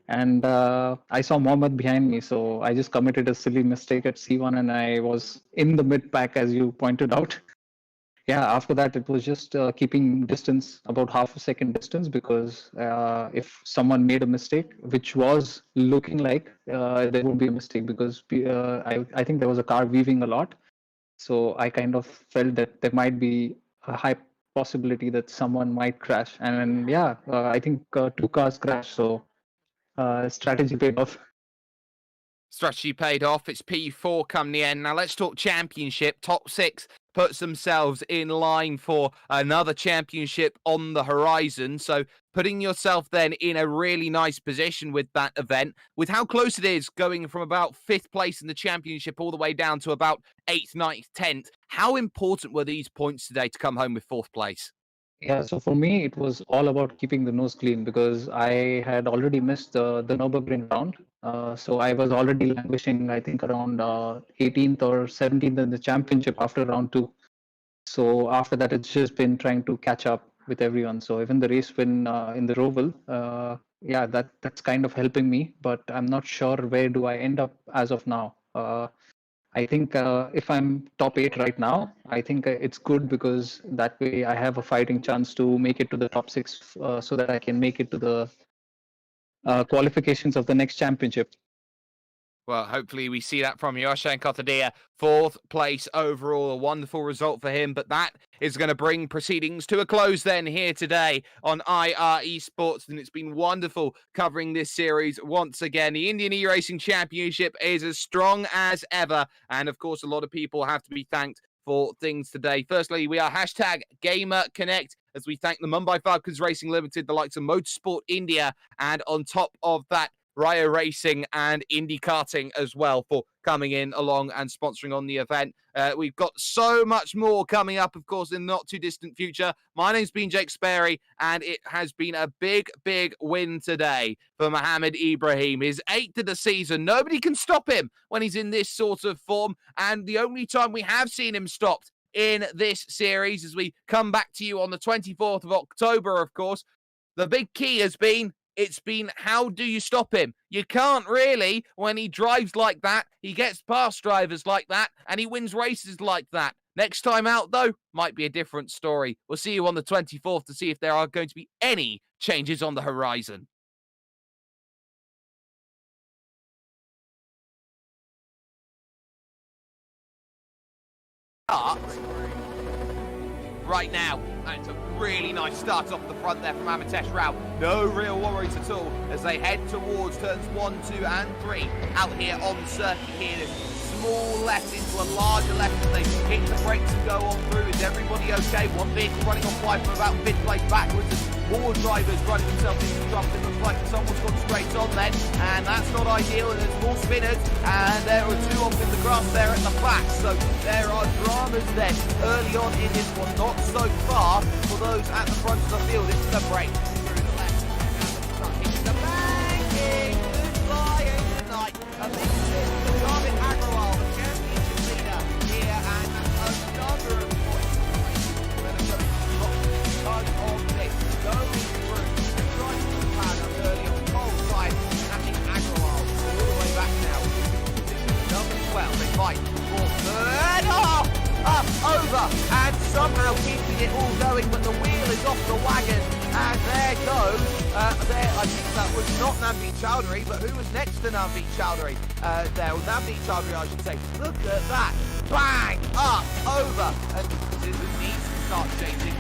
And I saw Mohammed behind me, so I just committed a silly mistake at C1, and I was in the mid-pack, as you pointed out. Yeah, after that, it was just keeping distance, about half a second distance, because if someone made a mistake, which was looking like there would be a mistake, because I think there was a car weaving a lot. So I kind of felt that there might be a high possibility that someone might crash. And yeah, I think 2 cars crashed. So strategy paid off. Strategy paid off. It's P4 come the end. Now let's talk championship. Top 6 puts themselves in line for another championship on the horizon. So putting yourself then in a really nice position with that event, with how close it is going from about 5th place in the championship all the way down to about 8th, 9th, 10th. How important were these points today to come home with 4th place? Yeah, so for me, it was all about keeping the nose clean, because I had already missed the Nürburgring round. So I was already languishing, I think, around 18th or 17th in the championship after round 2. So after that, it's just been trying to catch up. with everyone. So even the race win in the Roval, yeah, that's kind of helping me. But I'm not sure where do I end up as of now. I think if I'm top 8 right now, I think it's good because that way I have a fighting chance to make it to the top 6 so that I can make it to the qualifications of the next championship. Well, hopefully we see that from Yoshan Kotadia. 4th place overall, a wonderful result for him. But that is going to bring proceedings to a close then here today on IR Esports. And it's been wonderful covering this series once again. The Indian eRacing Championship is as strong as ever. And of course, a lot of people have to be thanked for things today. Firstly, we are hashtag GamerConnect as we thank the Mumbai Falcons Racing Limited, the likes of Motorsport India, and on top of that, eRacing and Indy Karting as well for coming in along and sponsoring on the event. We've got so much more coming up, of course, in the not too distant future. My name's been Jake Sperry, and it has been a big, big win today for Mohammed Ibrahim. His 8th of the season. Nobody can stop him when he's in this sort of form, and the only time we have seen him stopped in this series as we come back to you on the 24th of October, of course. The big key has been how do you stop him? You can't really when he drives like that, he gets past drivers like that, and he wins races like that. Next time out, though, might be a different story. We'll see you on the 24th to see if there are going to be any changes on the horizon. Right now, and it's a really nice start off the front there from Amitesh Rao. No real worries at all as they head towards turns 1, 2 and 3 out here on the circuit here. This small left into a larger left as they hit the brakes and go on through. Is everybody okay? One vehicle running off wide from about mid-place backwards as more drivers running themselves into trouble. It looks like someone's gone straight on then, and that's not ideal, and there's more spinners, and there are 2 off in the grass there at the back. So there are dramas then early on in this one, not so far for those at the front of the field. It's the break through the left, and hitting the banking, goodbye tonight. And this is the Garvin Agrawal, the championship leader here, and a number of points. Ton of this going through, right to the paddock early on the pole side, and I think Agrawal all the way back now. Number 12, they fight for third. Over, and somehow keeping it all going, but the wheel is off the wagon, and there goes, I think that was not Navdeep Chowdhury, but who was next to Navdeep Chowdhury? Navdeep Chowdhury, I should say. Look at that, bang, up, over, and the needs to start changing.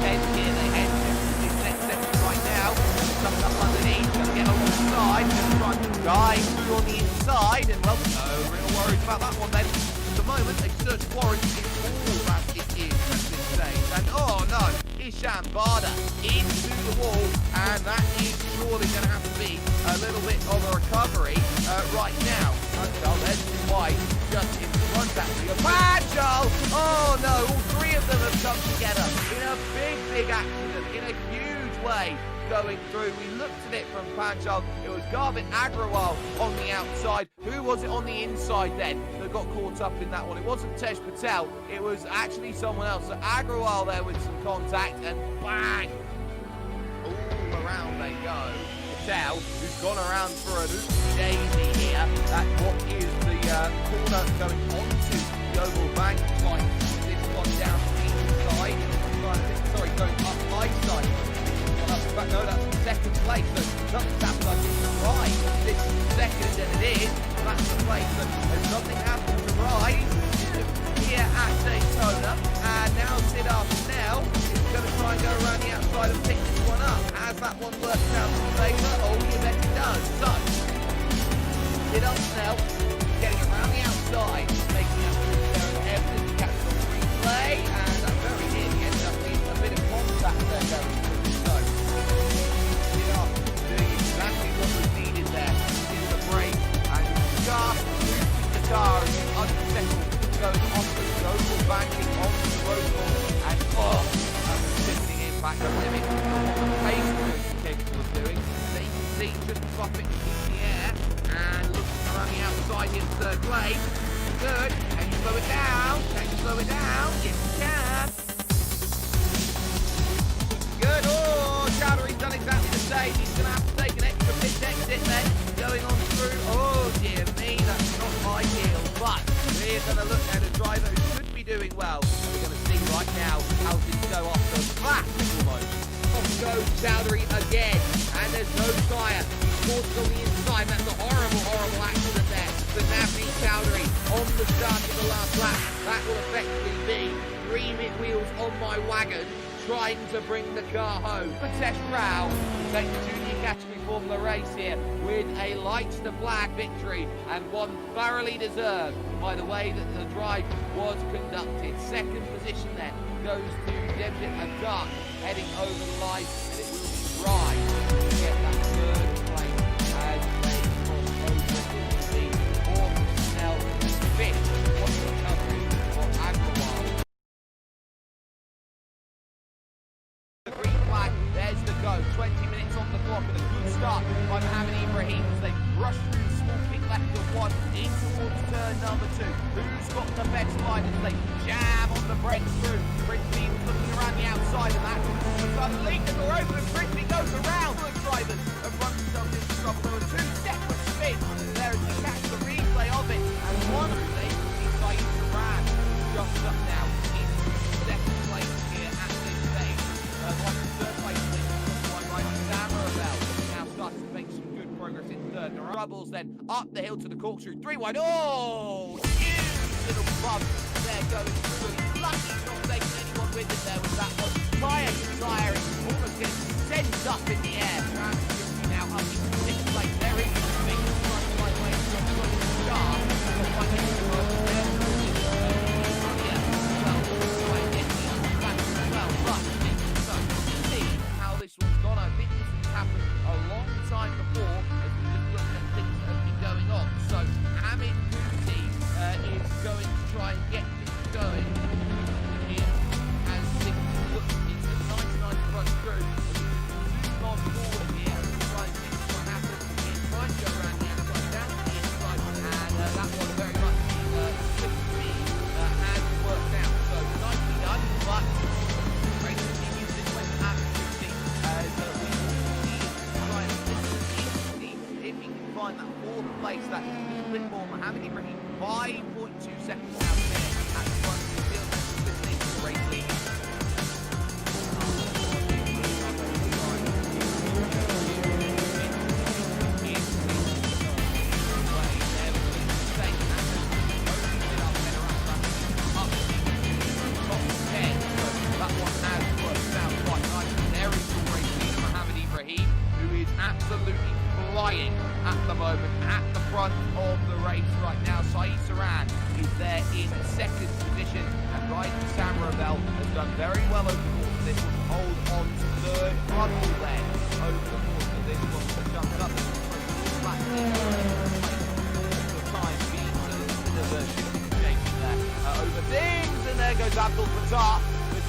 Head here, they head to this next section right now, stuck up underneath, gonna get alongside, gonna try to dive through on the inside, and well, no real worries about that one then. At the moment, a search warrant is all that it is at this stage. And oh no, Isham Barda into the wall, and that is surely going to have to be a little bit of a recovery right now. Panchal, there's White just in front actually. Panchal! Oh no, all 3 of them have come together in a big, big accident, in a huge way. Going through, we looked at it from Panchal. It was Garvin Agrawal on the outside. Who was it on the inside then that got caught up in that one? It wasn't Tej Patel, it was actually someone else. So Agrawal there with some contact, and bang! All around they go. Patel, who's gone around for an oopsie daisy here at what is the corner going onto the oval bank line. This one down the inside. Sorry, going up my side. But no, that's second place, so nothing's happened like it's right. This is second and it is, so that's the place, so there's nothing happened to right here at Daytona, and now Sid Arsenal is going to try and go around the outside and pick this one up. Has that one worked out in favour? Oh, you bet it does. So, Sid Arsenal getting around the outside, making up there and evidence to catch on replay, and that very nearly ended up being a bit of contact there going through. Exactly what was needed there in the break, and just moving the car and unsettled going off the global banking onto the road course, and that's a shifting impact of limit. The pace was capable of doing. They can see just drop it in the air and looking around the outside in third place. Good. Can you slow it down? Can you slow it down? Yes, you can. going to look at a driver who should be doing well. We're going to see right now how things go off the flat almost. Off goes Chowdhury again, and there's no tyre. He's forced on the inside. That's a horrible, horrible accident there. But Navneet Chowdhury on the start of the last lap. That will effectively be 3 mid wheels on my wagon, trying to bring the car home. Pritesh Rao will take the junior category Formula race here with a lights to black victory, and one thoroughly deserved by the way that the drive was conducted. Second position then goes to Devjit Adak, heading over the line, and it will be dry to get that third place as they cross over the fourth Snell, fifth. What's the recovery for Agrawal? The green flag, there's the go. 20 minutes on the clock and a good start by Mohammed Ibrahim as they rush through the small pit left of one in towards turn number 2. Who's got the best line as they jam on the brakes through? Frisbee was looking around the outside and that's suddenly the door open and Frisbee goes around. The drivers have run themselves into trouble. There were 2 separate spins there as you catch the replay of it, and one of them is Saeed Saran, just up now in second place here at this stage. On third place, one right, Samarabel now starts to make some good progress in third. The Rebels then up the hill to the corkscrew, 3 wide. Oh, huge little bump there going through. Lucky not taking anyone with it there with that one. Tyre to tyre, it's almost getting sent up in the air. Now up in 6th place. There is a big front right way from the car. This one's gone. I think this has happened a long time before as we just look at things that have been going on. So Amit Kuti is going to try and get things going here as things look into a nice front through. Zoom on forward here and try and see what happens here. Try and go around the outside, down to the inside, and that one very much slipped speed has worked out. So nicely done, but race continues this way to Amit Kuti. If he can find that fourth place, that little bit more. Mohammed Ibrahim, 5.2 seconds out there at the front of the field, listening to the race lead. That one has worked out quite nicely. There is the race leader, Mohammed Ibrahim, who is absolutely flying at the moment at the front of the race right now. Saeed Saran is there in second position, and Ryan Samarabel has done very well over the course of this one to hold on to third frontal there over the course of this one. So jumped up the time being a little bit of a shifting shape there over things, and there goes Abdul Fatah.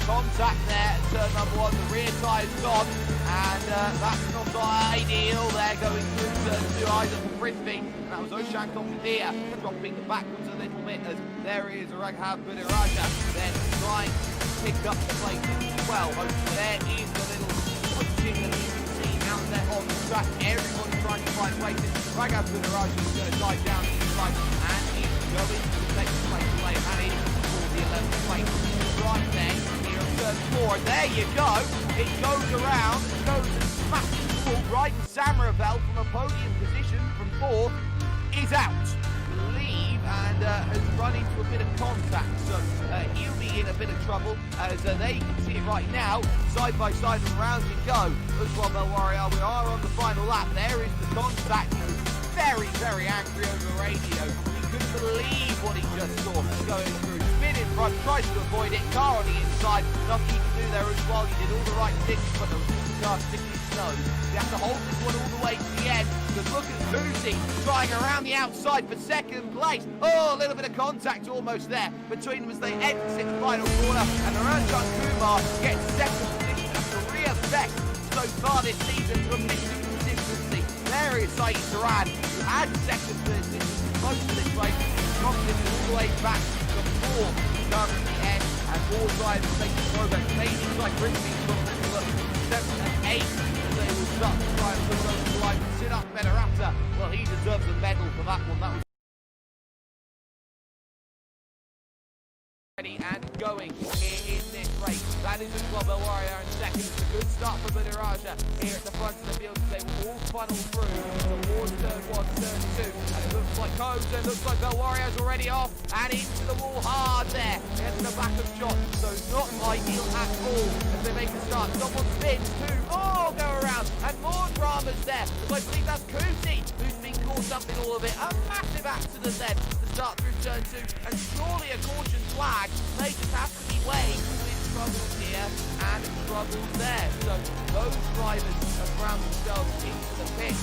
Contact there at turn number 1, the rear tyre's gone, and that's not ideal. They're going through turn 2, either for Frisbee, and that was Oshan Kofidia dropping backwards a little bit as there is Raghav Budiraja then trying to pick up the place as well. Hopefully there is the little punching that you can see out there on the track. Everybody trying to find places. Raghav Budiraja is going to dive down the inside, and he's going to take the place away, and it is for the 11th place. Right there. Turn 4, there you go. It goes around, it goes and smashes the wall. Right, Samarabel from a podium position from 4th is out, I believe, and has run into a bit of contact. So he'll be in a bit of trouble as they can see it right now. Side by side and round you go. Usman Belwaria, we are on the final lap. There is the contact. He was very, very angry over the radio. He couldn't believe what he just saw going through. Spin in front, tries to avoid it, car on the inside, nothing he can do there as well. He did all the right things, but the car sticking his nose. You have to hold this one all the way to the end, because look at Lucy trying around the outside for second place. Oh, a little bit of contact almost there between them as they exit the final corner, and Ranjan Kumar gets second position, a career best so far this season from missing consistency. There is Saeed Saran, who had second position most of this race, dropped it all the way back to 4th, down to the end, and all drivers making progress. Maybe like Frisbee's got a look, 7 and 8, and they will start to try and put over the line. Sit up better after. Well, he deserves a medal for that one. That was ready and going here in this race. That is a Club Warrior in second. It's a good start for Budiraja here at the front of the field as they will all funnel through towards turn 1, turn 2. And it looks like Coza, looks like Bell Warrior's already off and into the wall hard there. Into the back of John, so not ideal at all as they make a start. Someone spins, 2 more go around and more dramas there. As I believe that's Kuti who's been caught up in all of it. A massive accident then to start through turn 2 and surely a caution flag may just have to be waved with troubles here and troubles there. So those drivers have ground themselves into the pit.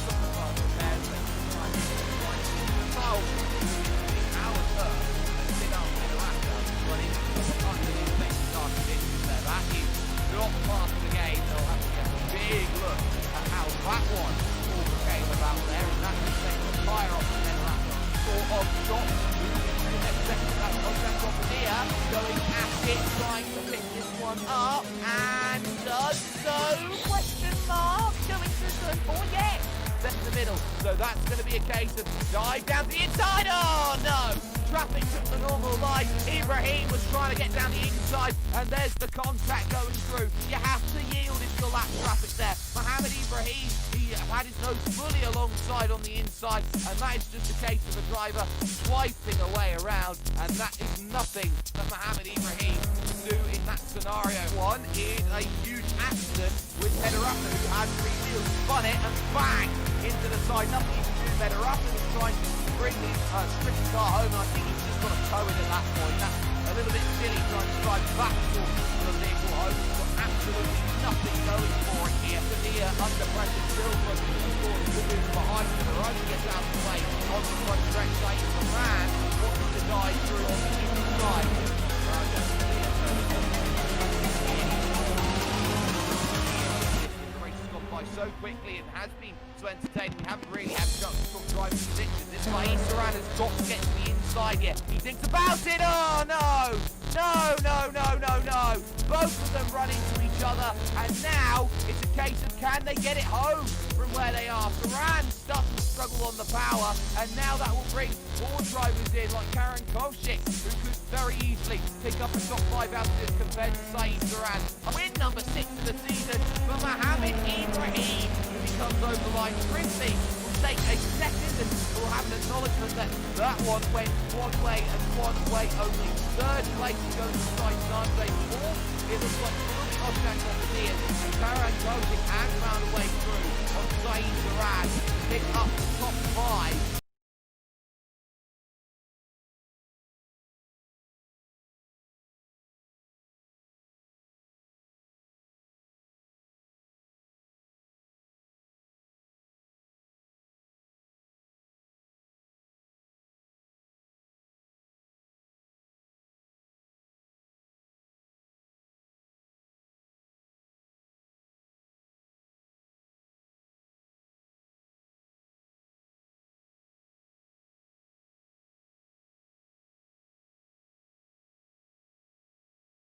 That is not part of the game. They'll have to get a big look at how that one all came about there, and that's the second fire off the end lap sort of shot. The next second that contact off here, going at it, trying to pick this one up, and does so, question mark, going through turn 4, yes! Then in the middle, so that's going to be a case of dive down to the inside, oh no! Traffic took the normal line. Ibrahim was trying to get down the inside, and there's the contact going through. You have to yield if you're lap traffic there. Mohamed Ibrahim, he had his nose fully alongside on the inside, and that is just a case of a driver swiping away around, and that is nothing that Mohamed Ibrahim can do in that scenario. One is a huge accident with Medarata, who had 3 wheels, spun it, and bang into the side. Nothing he can do. Medarata was trying to bring the strict car home, and I think he's just got to tow it at that point. That's a little bit silly trying to drive back towards the vehicle home. He's got absolutely nothing going for it here. Here under pressure, still looking to score the move behind him. The rider gets out of the way on the front stretch. Side of the man wants to dive through on the inside. By so quickly and has been so entertaining. We haven't really had a chance to talk driving positions. This guy Isaran has got to get to the inside here. He thinks about it. Oh no! No. Both of them run into each other, and now it's a case of can they get it home from where they are. Saran starts to struggle on the power, and now that will bring more drivers in like Karen Kovshik, who could very easily pick up a top 5 out of this compared to Saeed Saran. Win number 6 of the season for Mohamed Ibrahim, who becomes over the line. Christie will take a second and will have an acknowledgement that that one went one way and one way only. Third place is going to side Sanjay. Fourth, it looks like Farouk Oshan got the and Karen Kovshik has found a way through.